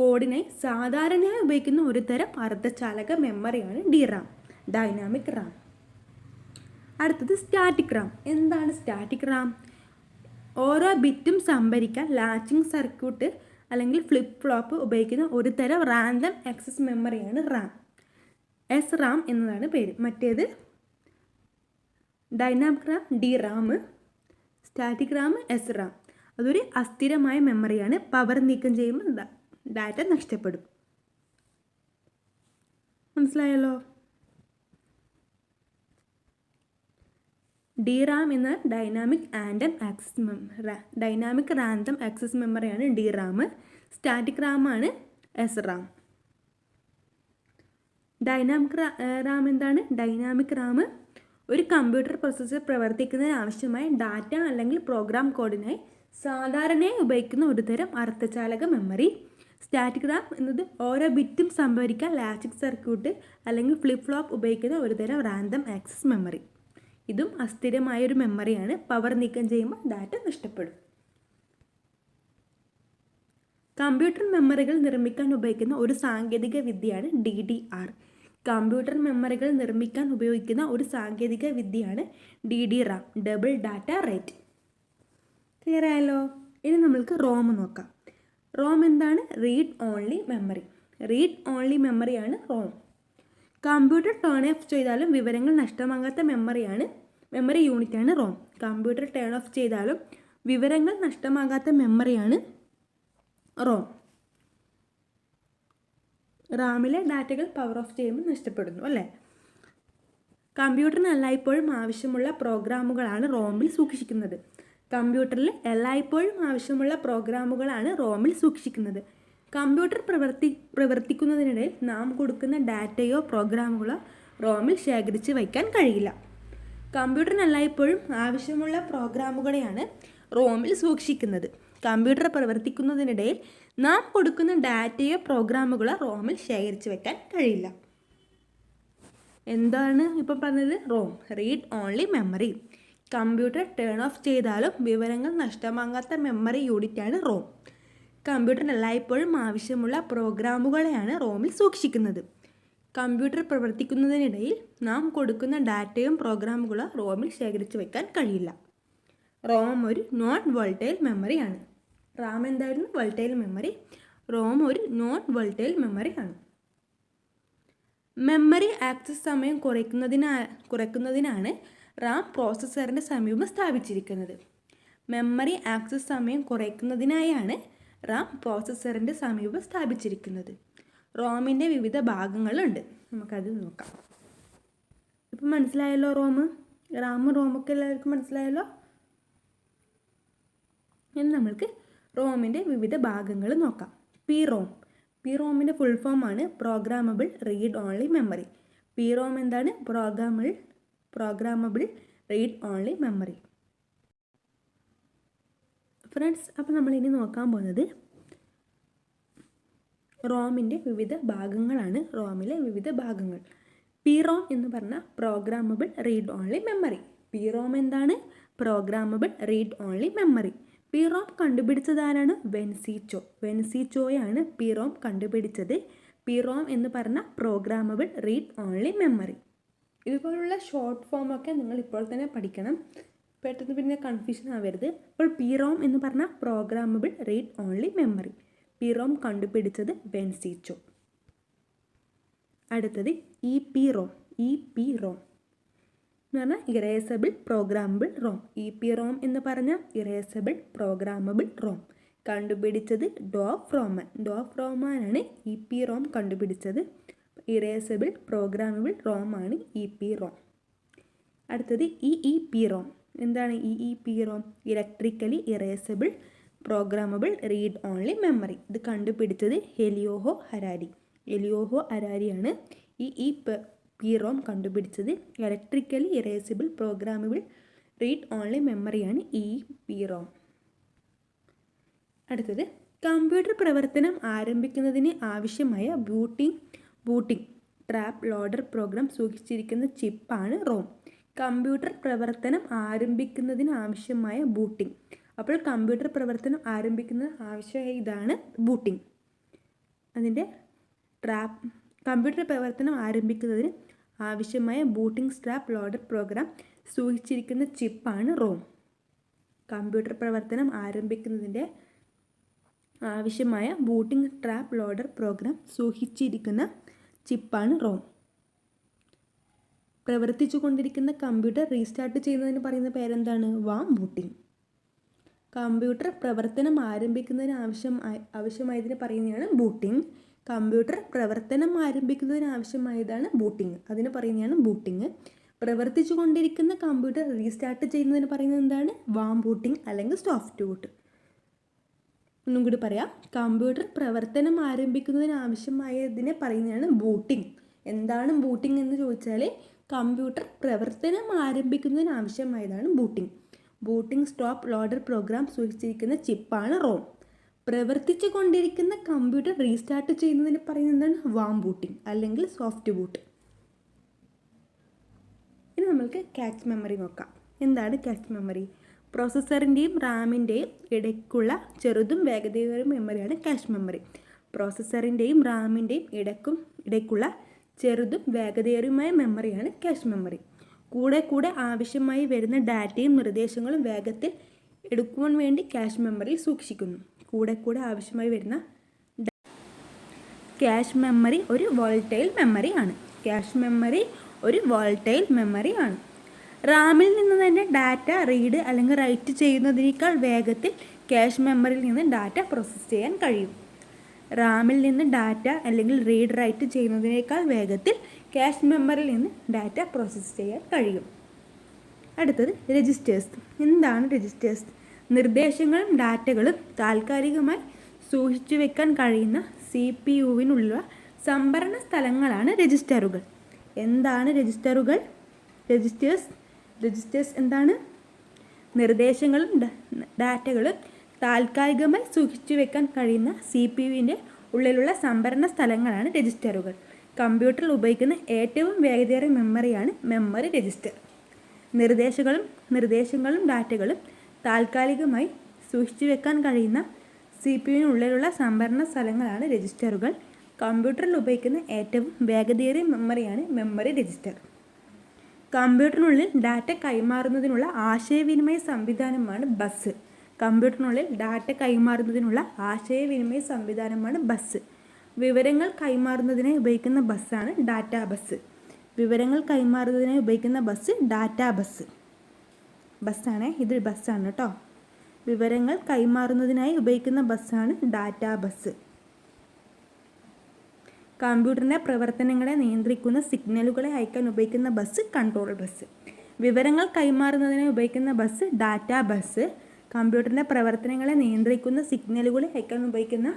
കോഡിനായി സാധാരണയായി ഉപയോഗിക്കുന്ന ഒരു തരം അർദ്ധചാലക മെമ്മറിയാണ് DRAM, ഡൈനാമിക് റാം. അടുത്തത് സ്റ്റാറ്റിക് റാം. എന്താണ് സ്റ്റാറ്റിക് റാം? ഓരോ ബിറ്റും സംഭരിക്കാൻ ലാച്ചിങ് സർക്യൂട്ട് അല്ലെങ്കിൽ ഫ്ലിപ്പ് ഫ്ലോപ്പ് ഉപയോഗിക്കുന്ന ഒരു തരം റാൻഡം ആക്സസ് മെമ്മറിയാണ് റാം. SRAM എന്നതാണ് പേര്. മറ്റേത് dynamic Ram DRAM, static Ram SRAM. അതൊരു അസ്ഥിരമായ മെമ്മറിയാണ്. പവർ നീക്കം ചെയ്യുമ്പോൾ ഡാറ്റ നഷ്ടപ്പെടും. മനസ്സിലായല്ലോ? DRAM എന്ന ഡൈനാമിക് റാൻഡം ആക്സസ് മെമ്മറിയാണ് DRAM. സ്റ്റാറ്റിക് റാമാണ് SRAM. ഡൈനാമിക് റാം എന്താണ്? ഡൈനാമിക് റാം ഒരു കമ്പ്യൂട്ടർ പ്രോസസ്സർ പ്രവർത്തിക്കുന്നതിന് ആവശ്യമായ ഡാറ്റ അല്ലെങ്കിൽ പ്രോഗ്രാം കോഡിനായി സാധാരണയായി ഉപയോഗിക്കുന്ന ഒരു തരം അർദ്ധചാലക മെമ്മറി. സ്റ്റാറ്റിക് റാം എന്നത് ഓരോ ബിറ്റും സംഭരിക്കാൻ ലാച്ചിങ് സർക്യൂട്ട് അല്ലെങ്കിൽ ഫ്ലിപ്പ് ഫ്ലോപ്പ് ഉപയോഗിക്കുന്ന ഒരു തരം റാൻഡം ആക്സസ് മെമ്മറി. ഇതും അസ്ഥിരമായൊരു മെമ്മറിയാണ്. പവർ നീക്കം ചെയ്യുമ്പോൾ ഡാറ്റ നഷ്ടപ്പെടും. കമ്പ്യൂട്ടർ മെമ്മറികൾ നിർമ്മിക്കാൻ ഉപയോഗിക്കുന്ന ഒരു സാങ്കേതിക വിദ്യയാണ് DDR. കമ്പ്യൂട്ടർ മെമ്മറികൾ നിർമ്മിക്കാൻ ഉപയോഗിക്കുന്ന ഒരു സാങ്കേതിക വിദ്യയാണ് DDRAM, double data rate. Clear ആയല്ലോ? ഇനി നമ്മൾക്ക് റോം നോക്കാം. റോം എന്താണ്? റീഡ് ഓൺലി മെമ്മറിയാണ് റോം. കമ്പ്യൂട്ടർ ടേൺ ഓഫ് ചെയ്താലും വിവരങ്ങൾ നഷ്ടമാകാത്ത മെമ്മറി യൂണിറ്റാണ് റോം. കമ്പ്യൂട്ടർ ടേൺ ഓഫ് ചെയ്താലും വിവരങ്ങൾ നഷ്ടമാകാത്ത മെമ്മറിയാണ് റോം. റാമിലെ ഡാറ്റകൾ പവർ ഓഫ് ചെയ്യുമ്പോൾ നഷ്ടപ്പെടുന്നു അല്ലേ. കമ്പ്യൂട്ടറിന് എല്ലായ്പ്പോഴും ആവശ്യമുള്ള പ്രോഗ്രാമുകളാണ് റോമിൽ സൂക്ഷിക്കുന്നത്. കമ്പ്യൂട്ടർ പ്രവർത്തിക്കുന്നതിനിടയിൽ നാം കൊടുക്കുന്ന ഡാറ്റയോ പ്രോഗ്രാമുകളോ റോമിൽ ശേഖരിച്ച് വയ്ക്കാൻ കഴിയില്ല. കമ്പ്യൂട്ടറിന് എല്ലായ്പ്പോഴും ആവശ്യമുള്ള പ്രോഗ്രാമുകളെയാണ് റോമിൽ സൂക്ഷിക്കുന്നത്. കമ്പ്യൂട്ടർ പ്രവർത്തിക്കുന്നതിനിടയിൽ നാം കൊടുക്കുന്ന ഡാറ്റയോ പ്രോഗ്രാമുകളോ റോമിൽ ശേഖരിച്ച് വയ്ക്കാൻ കഴിയില്ല. എന്താണ് ഇപ്പം പറഞ്ഞത്? ROM, read only memory. Computer turn off ചെയ്താലും വിവരങ്ങൾ നഷ്ടമാകാത്ത മെമ്മറി യൂണിറ്റാണ് റോം. കമ്പ്യൂട്ടറിന് എല്ലായ്പ്പോഴും ആവശ്യമുള്ള പ്രോഗ്രാമുകളെയാണ് റോമിൽ സൂക്ഷിക്കുന്നത്. കമ്പ്യൂട്ടർ പ്രവർത്തിക്കുന്നതിനിടയിൽ നാം കൊടുക്കുന്ന ഡാറ്റയും പ്രോഗ്രാമുകളോ റോമിൽ ശേഖരിച്ച് വയ്ക്കാൻ കഴിയില്ല. റോം ഒരു നോൺ വോൾട്ടൈൽ മെമ്മറിയാണ്. റാം എന്തായിരുന്നു? Volatile memory. റോം ഒരു നോൺ വോൾട്ടൈൽ മെമ്മറിയാണ്. മെമ്മറി ആക്സസ് സമയം കുറയ്ക്കുന്നതിനാണ് റാം പ്രോസസ്സറിൻ്റെ സമീപം സ്ഥാപിച്ചിരിക്കുന്നത്. മെമ്മറി ആക്സസ് സമയം കുറയ്ക്കുന്നതിനായാണ് റാം പ്രോസസ്സറിൻ്റെ സമീപം സ്ഥാപിച്ചിരിക്കുന്നത്. റോമിൻ്റെ വിവിധ ഭാഗങ്ങളുണ്ട്, നമുക്കത് നോക്കാം. ഇപ്പം മനസ്സിലായല്ലോ റാമും റോമൊക്കെ എല്ലാവർക്കും മനസ്സിലായല്ലോ. ഇനി നമ്മൾക്ക് റോമിൻ്റെ വിവിധ ഭാഗങ്ങൾ നോക്കാം. പി റോമിൻ്റെ ഫുൾ ഫോമാണ് programmable read only memory. P ROM എന്താണ്? Programmable read only memory. Friends, അപ്പോൾ നമ്മളിനി നോക്കാൻ പോകുന്നത് റോമിൻ്റെ വിവിധ ഭാഗങ്ങളാണ്. റോമിലെ വിവിധ ഭാഗങ്ങൾ. പി റോം എന്ന് പറഞ്ഞാൽ programmable read only memory. P ROM എന്താണ്? Programmable read only memory. P ROM കണ്ടുപിടിച്ചതാരാണ്? വെൻസിച്ചോയാണ് പി റോം കണ്ടുപിടിച്ചത്. പി റോം എന്ന് പറഞ്ഞാൽ പ്രോഗ്രാമബിൾ റീഡ് ഓൺലി മെമ്മറി. ഇതുപോലുള്ള ഷോർട്ട് ഫോമൊക്കെ നിങ്ങൾ ഇപ്പോൾ തന്നെ പഠിക്കണം, പെട്ടെന്ന് പിന്നെ കൺഫ്യൂഷൻ ആവരുത്. അപ്പോൾ പി റോം എന്ന് പറഞ്ഞാൽ programmable read only memory. P ROM കണ്ടുപിടിച്ചത് വെൻസിച്ചോ. അടുത്തത് ഇ പി റോം എന്ന് പറഞ്ഞാൽ erasable programmable ROM. E P ROM എന്ന് പറഞ്ഞാൽ ഇറേസബിൾ പ്രോഗ്രാമബിൾ റോം. കണ്ടുപിടിച്ചത് ഡോഫ്രോമാനാണ് ഇ പി റോം കണ്ടുപിടിച്ചത്. ഇറേസബിൾ പ്രോഗ്രാമബിൾ റോമാണ് ഇ പി റോം. അടുത്തത് ഇ പി റോം. എന്താണ് E P ROM? Electrically erasable programmable read only memory. ഇത് കണ്ടുപിടിച്ചത് എലിയോഹോ ഹരാരിയാണ് ഈ പി റോം കണ്ടുപിടിച്ചത്. Electrically erasable programmable read only മെമ്മറിയാണ് ഇ പി റോം. അടുത്തത് കമ്പ്യൂട്ടർ പ്രവർത്തനം ആരംഭിക്കുന്നതിന് ആവശ്യമായ ബൂട്ടിംഗ് ട്രാപ്പ് ലോഡർ പ്രോഗ്രാം സൂക്ഷിച്ചിരിക്കുന്ന ചിപ്പാണ് റോം. കമ്പ്യൂട്ടർ പ്രവർത്തനം ആരംഭിക്കുന്നതിന് ആവശ്യമായ ബൂട്ടിംഗ്. അപ്പോൾ കമ്പ്യൂട്ടർ പ്രവർത്തനം ആരംഭിക്കുന്നതിന് ആവശ്യമായ ഇതാണ് ബൂട്ടിംഗ്. അതിൻ്റെ കമ്പ്യൂട്ടർ പ്രവർത്തനം ആരംഭിക്കുന്നതിന് ആവശ്യമായ ബൂട്ടിംഗ് സ്ട്രാപ്പ് ലോഡർ പ്രോഗ്രാം സൂക്ഷിച്ചിരിക്കുന്ന ചിപ്പാണ് റോം. കമ്പ്യൂട്ടർ പ്രവർത്തനം ആരംഭിക്കുന്നതിൻ്റെ ആവശ്യമായ ബൂട്ടിംഗ് ട്രാപ്പ് ലോഡർ പ്രോഗ്രാം സൂക്ഷിച്ചിരിക്കുന്ന ചിപ്പാണ് റോം. പ്രവർത്തിച്ചു കൊണ്ടിരിക്കുന്ന കമ്പ്യൂട്ടർ റീസ്റ്റാർട്ട് ചെയ്യുന്നതിന് പറയുന്ന പേരെന്താണ്? Warm booting. കമ്പ്യൂട്ടർ പ്രവർത്തനം ആരംഭിക്കുന്നതിന് ആവശ്യമായതിന് പറയുന്നതാണ് ബൂട്ടിംഗ്. കമ്പ്യൂട്ടർ പ്രവർത്തനം ആരംഭിക്കുന്നതിന് ആവശ്യമായതാണ് ബൂട്ടിംഗ്, അതിന് പറയുന്നതാണ് ബൂട്ടിംഗ്. പ്രവർത്തിച്ചു കൊണ്ടിരിക്കുന്ന കമ്പ്യൂട്ടർ റീസ്റ്റാർട്ട് ചെയ്യുന്നതിന് പറയുന്നത് എന്താണ്? വാം ബൂട്ടിംഗ് അല്ലെങ്കിൽ സോഫ്റ്റ് ബൂട്ട്. ഒന്നും കൂടി പറയാം. കമ്പ്യൂട്ടർ പ്രവർത്തനം ആരംഭിക്കുന്നതിന് ആവശ്യമായതിനെ പറയുന്നതാണ് ബൂട്ടിംഗ്. എന്താണ് ബൂട്ടിംഗ് എന്ന് ചോദിച്ചാൽ കമ്പ്യൂട്ടർ പ്രവർത്തനം ആരംഭിക്കുന്നതിന് ആവശ്യമായതാണ് booting. Booting stop loader program സൂക്ഷിച്ചിരിക്കുന്ന ചിപ്പാണ് റോം. പ്രവർത്തിച്ചു കൊണ്ടിരിക്കുന്ന കമ്പ്യൂട്ടർ റീസ്റ്റാർട്ട് ചെയ്യുന്നതിന് പറയുന്നതാണ് വാം ബൂട്ടിംഗ് അല്ലെങ്കിൽ സോഫ്റ്റ് ബൂട്ട്. ഇനി നമ്മൾക്ക് ക്യാച്ച് മെമ്മറി നോക്കാം. എന്താണ് ക്യാച്ച് മെമ്മറി? പ്രോസസ്സറിൻ്റെയും റാമിൻ്റെയും ഇടയ്ക്കുള്ള ചെറുതും വേഗതയേറിയ മെമ്മറിയാണ് ക്യാഷ് മെമ്മറി. പ്രോസസ്സറിൻ്റെയും റാമിൻ്റെയും ഇടയ്ക്കുള്ള ചെറുതും വേഗതയേറിയമായ മെമ്മറിയാണ് ക്യാഷ് മെമ്മറി. കൂടെ ആവശ്യമായി വരുന്ന ഡാറ്റയും നിർദ്ദേശങ്ങളും വേഗത്തിൽ എടുക്കുവാൻ വേണ്ടി ക്യാഷ് മെമ്മറിയിൽ സൂക്ഷിക്കുന്നു. കൂടെ ആവശ്യമായി വരുന്ന ക്യാഷ് മെമ്മറി ഒരു വോളറ്റൈൽ മെമ്മറിയാണ്. റാമിൽ നിന്ന് തന്നെ ഡാറ്റ റീഡ് അല്ലെങ്കിൽ റൈറ്റ് ചെയ്യുന്നതിനേക്കാൾ വേഗത്തിൽ ക്യാഷ് മെമ്മറിയിൽ നിന്ന് ഡാറ്റ പ്രോസസ്സ് ചെയ്യാൻ കഴിയും. റാമിൽ നിന്ന് ഡാറ്റ അല്ലെങ്കിൽ റീഡ് റൈറ്റ് ചെയ്യുന്നതിനേക്കാൾ വേഗത്തിൽ ക്യാഷ് മെമ്മറിയിൽ നിന്ന് ഡാറ്റ പ്രോസസ്സ് ചെയ്യാൻ കഴിയും. അടുത്തത് രജിസ്റ്റേഴ്സ്. എന്താണ് രജിസ്റ്റേഴ്സ്? നിർദ്ദേശങ്ങളും ഡാറ്റകളും താൽക്കാലികമായി സൂക്ഷിച്ചു വെക്കാൻ കഴിയുന്ന CPU-വിനുള്ള സംഭരണ സ്ഥലങ്ങളാണ് രജിസ്റ്ററുകൾ. എന്താണ് രജിസ്റ്ററുകൾ? രജിസ്റ്റേഴ്സ് എന്താണ്? നിർദ്ദേശങ്ങളും ഡാറ്റകളും താൽക്കാലികമായി സൂക്ഷിച്ചു വെക്കാൻ കഴിയുന്ന CPU-വിൻ്റെ ഉള്ളിലുള്ള സംഭരണ സ്ഥലങ്ങളാണ് രജിസ്റ്ററുകൾ. കമ്പ്യൂട്ടറിൽ ഉപയോഗിക്കുന്ന ഏറ്റവും വേഗതയേറിയ മെമ്മറിയാണ് മെമ്മറി രജിസ്റ്റർ. നിർദ്ദേശങ്ങളും ഡാറ്റകളും താൽക്കാലികമായി സൂക്ഷിച്ചു വെക്കാൻ കഴിയുന്ന CPU-വിനുള്ളിലുള്ള സംഭരണ സ്ഥലങ്ങളാണ് രജിസ്റ്ററുകൾ. കമ്പ്യൂട്ടറിൽ ഉപയോഗിക്കുന്ന ഏറ്റവും വേഗതയേറിയ മെമ്മറിയാണ് മെമ്മറി രജിസ്റ്റർ. കമ്പ്യൂട്ടറിനുള്ളിൽ ഡാറ്റ കൈമാറുന്നതിനുള്ള ആശയവിനിമയ സംവിധാനമാണ് ബസ്. വിവരങ്ങൾ കൈമാറുന്നതിനായി ഉപയോഗിക്കുന്ന ബസ്സാണ് ഡാറ്റാ ബസ്. വിവരങ്ങൾ കൈമാറുന്നതിനായി ഉപയോഗിക്കുന്ന ബസ് ഡാറ്റാ ബസ്. ബസ്സാണ്, ഇത് ബസ്സാണ് കേട്ടോ. വിവരങ്ങൾ കൈമാറുന്നതിനായി ഉപയോഗിക്കുന്ന ബസ്സാണ് ഡാറ്റാ ബസ്. കമ്പ്യൂട്ടറിൻ്റെ പ്രവർത്തനങ്ങളെ നിയന്ത്രിക്കുന്ന സിഗ്നലുകളെ അയക്കാൻ ഉപയോഗിക്കുന്ന ബസ് കൺട്രോൾ ബസ്. വിവരങ്ങൾ കൈമാറുന്നതിനായി ഉപയോഗിക്കുന്ന ബസ് ഡാറ്റാ ബസ്. കമ്പ്യൂട്ടറിൻ്റെ പ്രവർത്തനങ്ങളെ നിയന്ത്രിക്കുന്ന സിഗ്നലുകളെ അയക്കാൻ ഉപയോഗിക്കുന്ന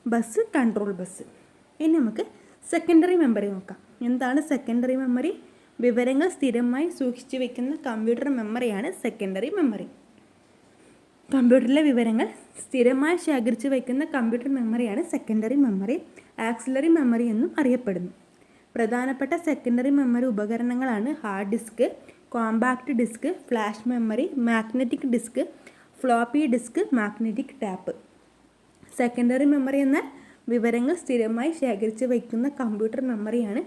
ബസ് കൺട്രോൾ ബസ്. ഇനി നമുക്ക് സെക്കൻഡറി മെമ്മറി നോക്കാം. എന്താണ് സെക്കൻഡറി മെമ്മറി? വിവരങ്ങൾ സ്ഥിരമായി സൂക്ഷിച്ചു വയ്ക്കുന്ന കമ്പ്യൂട്ടർ മെമ്മറിയാണ് സെക്കൻഡറി മെമ്മറി. കമ്പ്യൂട്ടറിലെ വിവരങ്ങൾ സ്ഥിരമായി ശേഖരിച്ചു വയ്ക്കുന്ന കമ്പ്യൂട്ടർ മെമ്മറിയാണ് സെക്കൻഡറി മെമ്മറി. ആക്സിലറി മെമ്മറി എന്നും അറിയപ്പെടുന്നു. പ്രധാനപ്പെട്ട സെക്കൻഡറി മെമ്മറി ഉപകരണങ്ങളാണ് hard disk, compact disk, flash memory, magnetic disk, floppy disk, magnetic tape. Secondary memory എന്നാൽ വിവരങ്ങൾ സ്ഥിരമായി ശേഖരിച്ച് വയ്ക്കുന്ന കമ്പ്യൂട്ടർ മെമ്മറിയാണ്.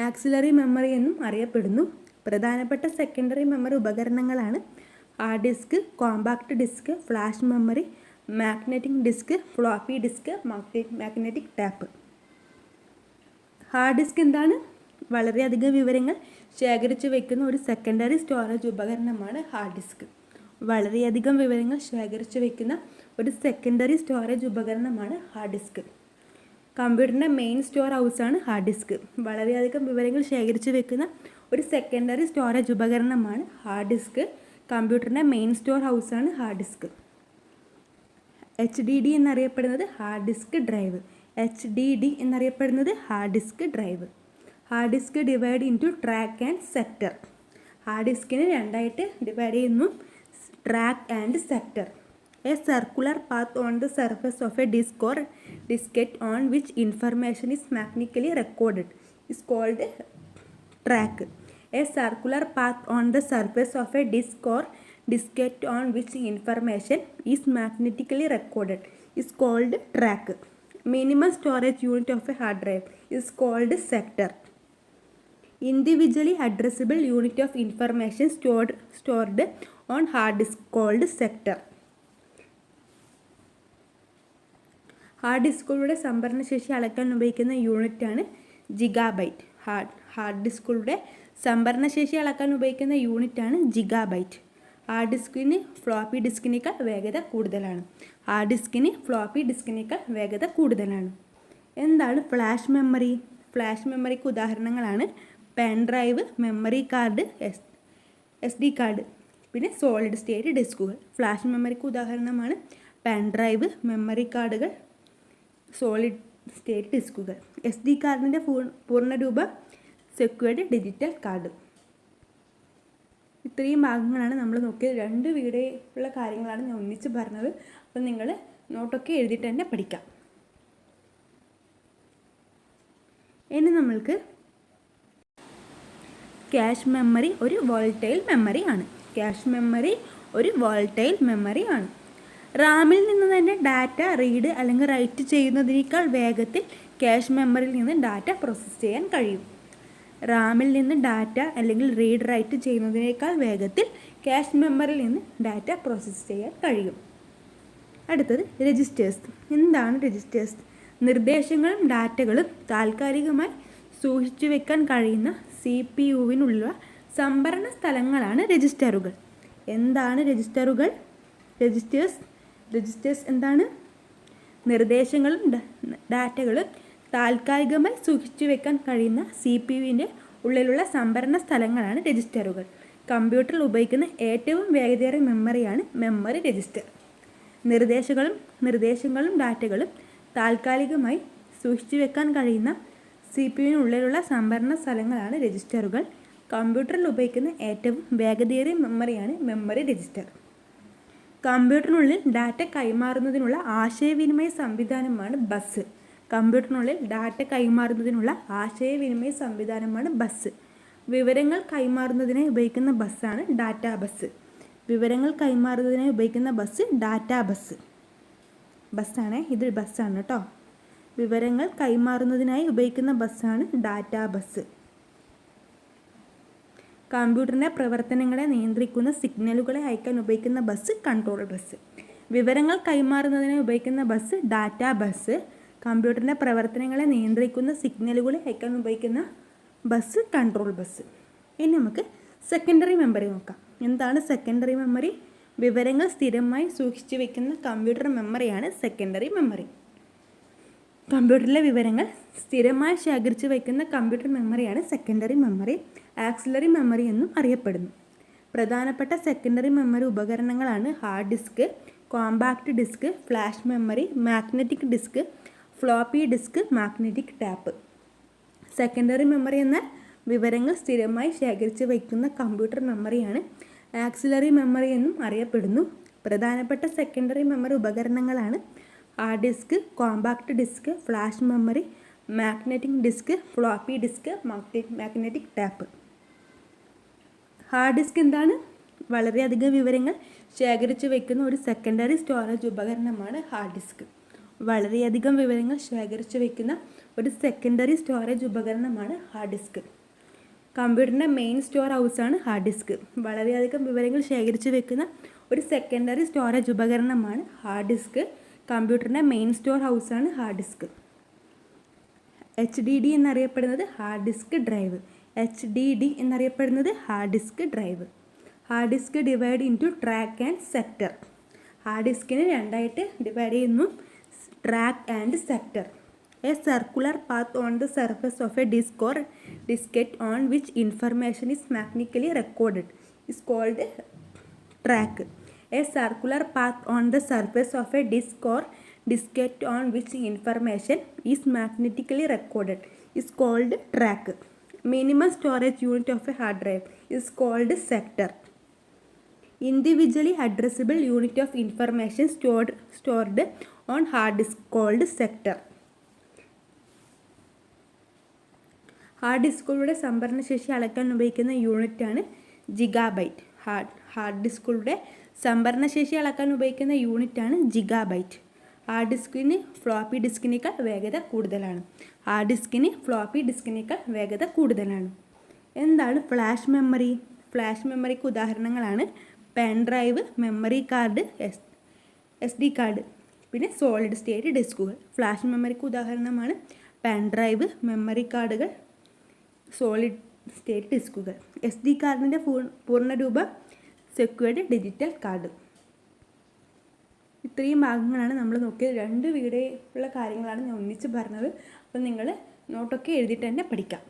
ആക്സിലറി മെമ്മറി എന്നും അറിയപ്പെടുന്നു. പ്രധാനപ്പെട്ട സെക്കൻഡറി മെമ്മറി ഉപകരണങ്ങളാണ് hard disk, compact disk, flash memory, magnetic disk, floppy disk, magnetic tape. Hard disk എന്താണ്? വളരെയധികം വിവരങ്ങൾ ശേഖരിച്ച് വയ്ക്കുന്ന ഒരു സെക്കൻഡറി സ്റ്റോറേജ് ഉപകരണമാണ് ഹാർഡ് ഡിസ്ക്. വളരെയധികം വിവരങ്ങൾ ശേഖരിച്ച് വയ്ക്കുന്ന ഒരു സെക്കൻഡറി സ്റ്റോറേജ് ഉപകരണമാണ് ഹാർഡ് ഡിസ്ക്. കമ്പ്യൂട്ടറിൻ്റെ മെയിൻ സ്റ്റോർ ഹൗസാണ് ഹാർഡ് ഡിസ്ക്. വളരെയധികം വിവരങ്ങൾ ശേഖരിച്ച് വയ്ക്കുന്ന ഒരു സെക്കൻഡറി സ്റ്റോറേജ് ഉപകരണമാണ് ഹാർഡ് ഡിസ്ക്. കമ്പ്യൂട്ടറിൻ്റെ മെയിൻ സ്റ്റോർ ഹൗസാണ് ഹാർഡ് ഡിസ്ക്. HDD എന്നറിയപ്പെടുന്നത് ഹാർഡ് ഡിസ്ക് ഡ്രൈവ്. HDD എന്നറിയപ്പെടുന്നത് hard disk drive. Hard disk divide into track and sector. Hard ഡിസ്കിനെ രണ്ടായിട്ട് ഡിവൈഡ് ചെയ്യുന്നു, track and sector. A circular path on the surface of a disk or diskette on which information is magnetically recorded is called track. A circular path on the surface of a disk or diskette on which information is magnetically recorded is called track. Minimum storage unit of a hard drive is called sector. Individually addressable unit of information stored on hard disk called sector. Hard ഡിസ്കുകളുടെ സംഭരണശേഷി അളക്കാൻ ഉപയോഗിക്കുന്ന യൂണിറ്റാണ് ജിഗാബൈറ്റ്. ഹാർഡ് ഡിസ്കുകളുടെ സംഭരണശേഷി അളക്കാൻ ഉപയോഗിക്കുന്ന യൂണിറ്റാണ് ജിഗാബൈറ്റ്. ഹാർഡ് ഡിസ്കിന് ഫ്ലോപ്പി ഡിസ്കിനേക്കാൾ വേഗത കൂടുതലാണ്. ഹാർഡ് ഡിസ്കിന് ഫ്ലോപ്പി ഡിസ്കിനേക്കാൾ വേഗത കൂടുതലാണ്. എന്താണ് ഫ്ലാഷ് മെമ്മറി? ഫ്ലാഷ് മെമ്മറിക്ക് ഉദാഹരണങ്ങളാണ് pen drive, memory card, SD card, പിന്നെ സോളിഡ് സ്റ്റേറ്റ് ഡിസ്കുകൾ. ഫ്ലാഷ് മെമ്മറിക്ക് ഉദാഹരണമാണ് പെൻ ഡ്രൈവ്, മെമ്മറി കാർഡുകൾ, സോളിഡ് സ്റ്റേറ്റ് ഡിസ്കുകൾ. SD കാർഡിൻ്റെ പൂർണ്ണരൂപം സെക്യൂർഡ് ഡിജിറ്റൽ കാർഡ്. ഇത്രയും ഭാഗങ്ങളാണ് നമ്മൾ നോക്കിയത്. 2 വീഡിയോയിലുള്ള കാര്യങ്ങളാണ് ഞാൻ ഒന്നിച്ച് പറഞ്ഞത്. അപ്പം നിങ്ങൾ നോട്ടൊക്കെ എഴുതിയിട്ട് തന്നെ പഠിക്കാം. ഇനി നമ്മൾക്ക് ക്യാഷ് മെമ്മറി ഒരു വോൾട്ടൈൽ മെമ്മറി ആണ്. ക്യാഷ് മെമ്മറി ഒരു വോൾട്ടൈൽ മെമ്മറി ആണ്. റാമിൽ നിന്ന് തന്നെ ഡാറ്റ റീഡ് അല്ലെങ്കിൽ റൈറ്റ് ചെയ്യുന്നതിനേക്കാൾ വേഗത്തിൽ ക്യാഷ് മെമ്മറിയിൽ നിന്ന് ഡാറ്റ പ്രോസസ്സ് ചെയ്യാൻ കഴിയും. റാമിൽ നിന്ന് ഡാറ്റ അല്ലെങ്കിൽ റീഡ് റൈറ്റ് ചെയ്യുന്നതിനേക്കാൾ വേഗത്തിൽ ക്യാഷ് മെമ്മറിയിൽ നിന്ന് ഡാറ്റ പ്രോസസ്സ് ചെയ്യാൻ കഴിയും. അടുത്തത് രജിസ്റ്റേഴ്സ്. എന്താണ് രജിസ്റ്റേഴ്സ്? നിർദ്ദേശങ്ങളും ഡാറ്റകളും താൽക്കാലികമായി സൂക്ഷിച്ചു വെക്കാൻ കഴിയുന്ന CPU-വിനുള്ള സംഭരണ സ്ഥലങ്ങളാണ് രജിസ്റ്ററുകൾ. എന്താണ് രജിസ്റ്ററുകൾ? രജിസ്റ്റേഴ്സ് എന്താണ്? നിർദ്ദേശങ്ങളും ഡാറ്റകളും താൽക്കാലികമായി സൂക്ഷിച്ചു വെക്കാൻ കഴിയുന്ന CPU-വിൻ്റെ ഉള്ളിലുള്ള സംഭരണ സ്ഥലങ്ങളാണ് രജിസ്റ്ററുകൾ. കമ്പ്യൂട്ടറിൽ ഉപയോഗിക്കുന്ന ഏറ്റവും വേഗതയേറിയ മെമ്മറിയാണ് മെമ്മറി രജിസ്റ്റർ. നിർദ്ദേശങ്ങളും ഡാറ്റകളും താൽക്കാലികമായി സൂക്ഷിച്ചു വെക്കാൻ കഴിയുന്ന CPU-വിന് ഉള്ളിലുള്ള സംഭരണ സ്ഥലങ്ങളാണ് രജിസ്റ്ററുകൾ. കമ്പ്യൂട്ടറിൽ ഉപയോഗിക്കുന്ന ഏറ്റവും വേഗതയേറിയ മെമ്മറിയാണ് മെമ്മറി രജിസ്റ്റർ. കമ്പ്യൂട്ടറിനുള്ളിൽ ഡാറ്റ കൈമാറുന്നതിനുള്ള ആശയവിനിമയ സംവിധാനമാണ് ബസ്. കമ്പ്യൂട്ടറിനുള്ളിൽ ഡാറ്റ കൈമാറുന്നതിനുള്ള ആശയവിനിമയ സംവിധാനമാണ് ബസ്. വിവരങ്ങൾ കൈമാറുന്നതിനായി ഉപയോഗിക്കുന്ന ബസ്സാണ് ഡാറ്റാ ബസ്. വിവരങ്ങൾ കൈമാറുന്നതിനായി ഉപയോഗിക്കുന്ന ബസ് ഡാറ്റാ ബസ്. ബസ്സാണ്, ഇത് ബസ്സാണ് കേട്ടോ. വിവരങ്ങൾ കൈമാറുന്നതിനായി ഉപയോഗിക്കുന്ന ബസ്സാണ് ഡാറ്റാ ബസ്. കമ്പ്യൂട്ടറിൻ്റെ പ്രവർത്തനങ്ങളെ നിയന്ത്രിക്കുന്ന സിഗ്നലുകളെ അയക്കാൻ ഉപയോഗിക്കുന്ന ബസ് കൺട്രോൾ ബസ്. വിവരങ്ങൾ കൈമാറുന്നതിനായി ഉപയോഗിക്കുന്ന ബസ് ഡാറ്റാ ബസ്. കമ്പ്യൂട്ടറിൻ്റെ പ്രവർത്തനങ്ങളെ നിയന്ത്രിക്കുന്ന സിഗ്നലുകൾ അയക്കാൻ ഉപയോഗിക്കുന്ന ബസ് കൺട്രോൾ ബസ്. ഇനി നമുക്ക് സെക്കൻഡറി മെമ്മറി നോക്കാം. എന്താണ് സെക്കൻഡറി മെമ്മറി? വിവരങ്ങൾ സ്ഥിരമായി സൂക്ഷിച്ചു വെക്കുന്ന കമ്പ്യൂട്ടർ മെമ്മറിയാണ് സെക്കൻഡറി മെമ്മറി. കമ്പ്യൂട്ടറിലെ വിവരങ്ങൾ സ്ഥിരമായി ശേഖരിച്ചു വയ്ക്കുന്ന കമ്പ്യൂട്ടർ മെമ്മറിയാണ് സെക്കൻഡറി മെമ്മറി. ആക്സിലറി മെമ്മറി എന്നും അറിയപ്പെടുന്നു. പ്രധാനപ്പെട്ട സെക്കൻഡറി മെമ്മറി ഉപകരണങ്ങളാണ് hard disk, compact disk, flash memory, magnetic disk, floppy disk, magnetic tape. Secondary memory എന്നാൽ വിവരങ്ങൾ സ്ഥിരമായി ശേഖരിച്ച് വയ്ക്കുന്ന കമ്പ്യൂട്ടർ മെമ്മറിയാണ്. ആക്സിലറി മെമ്മറി എന്നും അറിയപ്പെടുന്നു. പ്രധാനപ്പെട്ട സെക്കൻഡറി മെമ്മറി ഉപകരണങ്ങളാണ് hard disk, compact disk, flash memory, magnetic disk, floppy disk, magnetic tape. Hard disk എന്താണ്? വളരെയധികം വിവരങ്ങൾ ശേഖരിച്ച് വയ്ക്കുന്ന ഒരു സെക്കൻഡറി സ്റ്റോറേജ് ഉപകരണമാണ് ഹാർഡ് ഡിസ്ക്. വളരെയധികം വിവരങ്ങൾ ശേഖരിച്ച് വയ്ക്കുന്ന ഒരു സെക്കൻഡറി സ്റ്റോറേജ് ഉപകരണമാണ് ഹാർഡ് ഡിസ്ക്. കമ്പ്യൂട്ടറിൻ്റെ മെയിൻ സ്റ്റോർ ഹൗസാണ് ഹാർഡ് ഡിസ്ക്. വളരെയധികം വിവരങ്ങൾ ശേഖരിച്ച് വെക്കുന്ന ഒരു സെക്കൻഡറി സ്റ്റോറേജ് ഉപകരണമാണ് ഹാർഡ് ഡിസ്ക്. കമ്പ്യൂട്ടറിൻ്റെ മെയിൻ സ്റ്റോർ ഹൗസാണ് ഹാർഡ് ഡിസ്ക്. HDD എന്നറിയപ്പെടുന്നത് ഹാർഡ് ഡിസ്ക് ഡ്രൈവ്. HDD എന്നറിയപ്പെടുന്നത് hard disk drive. Hard disk divide into track and sector. Hard ഡിസ്കിനെ രണ്ടായിട്ട് ഡിവൈഡ് ചെയ്യുന്നു, track and sector. A circular path on the surface of a disk or diskette on which information is magnetically recorded is called track. A circular path on the surface of a disk or diskette on which information is magnetically recorded is called track. Minimum storage unit of a hard drive is called sector. Individually addressable unit of information stored on hard disk called sector. Hard ഡിസ്കുകളുടെ സംഭരണശേഷി അളക്കാൻ ഉപയോഗിക്കുന്ന യൂണിറ്റാണ് ജിഗാബൈറ്റ്. ഹാർഡ് ഡിസ്കുകളുടെ സംഭരണശേഷി അളക്കാൻ ഉപയോഗിക്കുന്ന യൂണിറ്റാണ് ജിഗാബൈറ്റ്. ഹാർഡ് ഡിസ്കിന് ഫ്ലോപ്പി ഡിസ്കിനേക്കാൾ വേഗത കൂടുതലാണ്. ഹാർഡ് ഡിസ്കിന് ഫ്ലോപ്പി ഡിസ്കിനേക്കാൾ വേഗത കൂടുതലാണ്. എന്താണ് ഫ്ലാഷ് മെമ്മറി? ഫ്ലാഷ് മെമ്മറിക്ക് ഉദാഹരണങ്ങളാണ് pen drive, memory card, SD card, പിന്നെ സോളിഡ് സ്റ്റേറ്റ് ഡിസ്കുകൾ. ഫ്ലാഷ് മെമ്മറിക്ക് ഉദാഹരണമാണ് പെൻ ഡ്രൈവ്, മെമ്മറി കാർഡുകൾ, സോളിഡ് സ്റ്റേറ്റ് ഡിസ്കുകൾ. SD കാർഡിൻ്റെ പൂർണ്ണരൂപം സെക്യൂർഡ് ഡിജിറ്റൽ കാർഡ്. ഇത്രയും ഭാഗങ്ങളാണ് നമ്മൾ നോക്കിയത്. 2 വീഡിയോയുള്ള കാര്യങ്ങളാണ് ഞാൻ ഒന്നിച്ച് പറഞ്ഞത്. അപ്പോൾ നിങ്ങൾ നോട്ടൊക്കെ എഴുതിയിട്ട് തന്നെ പഠിക്കാം.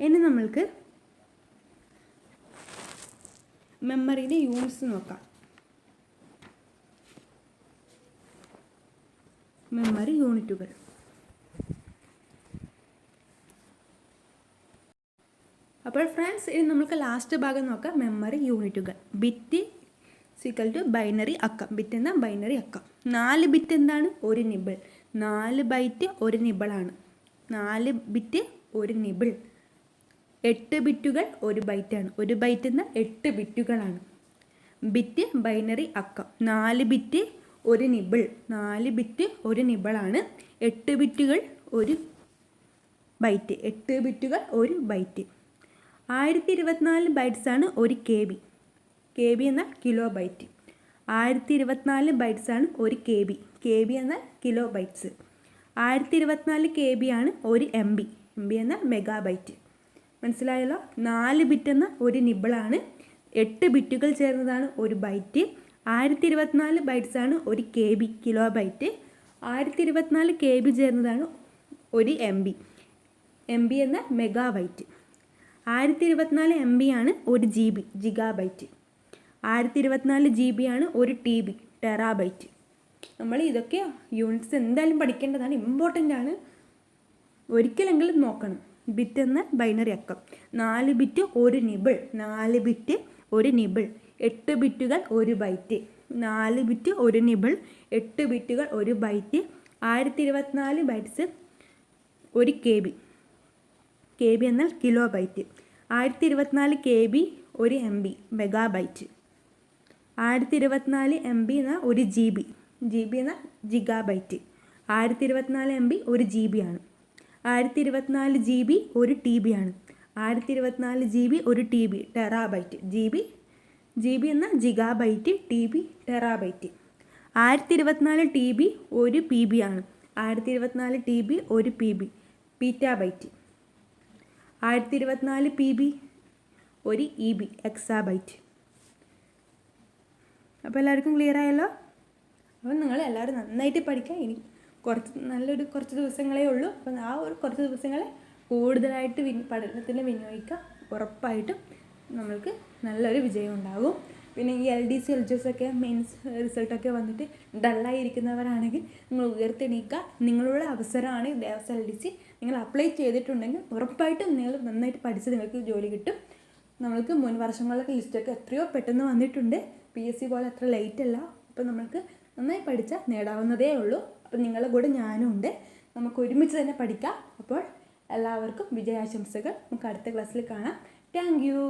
ഇനി നമ്മൾക്ക് മെമ്മറിയുടെ യൂണിറ്റ്സ് നോക്കാം. മെമ്മറി യൂണിറ്റുകൾ. അപ്പോൾ ഫ്രണ്ട്സ്, ഇനി നമുക്ക് ലാസ്റ്റ് ഭാഗം നോക്കാം. മെമ്മറി യൂണിറ്റുകൾ. ബിറ്റ് സിക്കൽ ടു ബൈനറി അക്കം. ബിറ്റ് എന്നാൽ ബൈനറി അക്കം. 4 ബിറ്റ് എന്താണ്? ഒരു നിബിൾ. 4 ബൈറ്റ് ഒരു നിബിളാണ്. 4 ബിറ്റ് ഒരു നിബിൾ. 8 ബിറ്റുകൾ ഒരു ബൈറ്റാണ്. ഒരു ബൈറ്റ് എന്നാൽ 8 ബിറ്റുകളാണ്. ബിറ്റ് ബൈനറി അക്കം. 4 ബിറ്റ് ഒരു നിബിൾ. 4 ബിറ്റ് ഒരു നിബിളാണ്. 8 ബിറ്റുകൾ ഒരു ബൈറ്റ്. 8 ബിറ്റുകൾ ഒരു ബൈറ്റ്. 1024 ബൈറ്റ്സാണ് ഒരു KB. KB എന്നാൽ കിലോ ബൈറ്റ്. 1024 ബൈറ്റ്സാണ് ഒരു KB. KB എന്നാൽ കിലോ ബൈറ്റ്സ്. 1024 KB ആണ് ഒരു MB. MB എന്നാൽ മെഗാബൈറ്റ്. മനസ്സിലായല്ലോ? 4 ബിറ്റ് എന്ന ഒരു നിബിളാണ്. 8 ബിറ്റുകൾ ചേർന്നതാണ് ഒരു ബൈറ്റ്. 1024 ബൈറ്റ്സാണ് ഒരു KB, കിലോ ബൈറ്റ്. 1024 KB ചേർന്നതാണ് ഒരു MB. MB എന്ന മെഗാബൈറ്റ്. 1024 MB ആണ് ഒരു GB, ജിഗാബൈറ്റ്. 1024 GB ആണ് ഒരു TB, ടെറാബൈറ്റ്. നമ്മൾ ഇതൊക്കെ യൂണിറ്റ്സ് എന്തായാലും പഠിക്കേണ്ടതാണ്, ഇമ്പോർട്ടൻ്റ് ആണ്. ഒരിക്കലെങ്കിലും നോക്കണം. ബിറ്റ് എന്ന ബൈനറി അക്കം. 4 ബിറ്റ് ഒരു നിബിൾ. 4 ബിറ്റ് ഒരു നിബിൾ. 8 ബിറ്റുകൾ ഒരു ബൈറ്റ്. 4 ബിറ്റ് ഒരു നിബിൾ. 8 ബിറ്റുകൾ ഒരു ബൈറ്റ്. 1024 ബൈറ്റ്സ് ഒരു KB. KB എന്നാൽ കിലോ ബൈറ്റ്. 1024 KB ഒരു MB, മെഗാബൈറ്റ്. 1024 MB എന്നാൽ ഒരു GB. GB എന്നാൽ ജിഗാബൈറ്റ്. 1024 MB ഒരു GB ആണ്. 1024 GB ഒരു TB ആണ്. 1024 GB ഒരു TB, ടെറാബൈറ്റ്. GB എന്ന gigabyte, TB terabyte. 1024 TB 1 PB ആണ്. 1024 TB 1 PB പീറ്റാബൈറ്റ്. 1024 PB 1 EB exabyte. അപ്പോൾ എല്ലാവർക്കും ക്ലിയർ ആയല്ലോ? അപ്പോൾ നിങ്ങൾ എല്ലാവരും നന്നായിട്ട് പഠിക്കുക. ഇനി കുറച്ച് ദിവസങ്ങളേ ഉള്ളൂ. അപ്പം ആ ഒരു കുറച്ച് ദിവസങ്ങളെ കൂടുതലായിട്ട് പഠനത്തിന് വിനിയോഗിക്കുക. ഉറപ്പായിട്ടും നമ്മൾക്ക് നല്ലൊരു വിജയം ഉണ്ടാകും. പിന്നെ ഈ LDC LGS ഒക്കെ മെയിൻസ് റിസൾട്ടൊക്കെ വന്നിട്ട് ഡള്ളായിരിക്കുന്നവരാണെങ്കിൽ നിങ്ങൾ ഉയർത്തെണീക്കുക. നിങ്ങളുടെ അവസരമാണ് ദേവസ്വം LDC. നിങ്ങൾ അപ്ലൈ ചെയ്തിട്ടുണ്ടെങ്കിൽ ഉറപ്പായിട്ടും നിങ്ങൾ നന്നായിട്ട് പഠിച്ച് നിങ്ങൾക്ക് ജോലി കിട്ടും. നമ്മൾക്ക് മുൻ വർഷങ്ങളിലൊക്കെ ലിസ്റ്റൊക്കെ എത്രയോ പെട്ടെന്ന് വന്നിട്ടുണ്ട്. PSC പോലെ അത്ര ലേറ്റ് അല്ല. അപ്പോൾ നമ്മൾക്ക് നന്നായി പഠിച്ചാൽ നേടാവുന്നതേ ഉള്ളൂ. അപ്പോൾ നിങ്ങളുടെ കൂടെ ഞാനും ഉണ്ട്. നമുക്ക് ഒരുമിച്ച് തന്നെ പഠിക്കാം. അപ്പോൾ എല്ലാവർക്കും വിജയാശംസകൾ. നമുക്ക് അടുത്ത ക്ലാസ്സിൽ കാണാം. Thank you.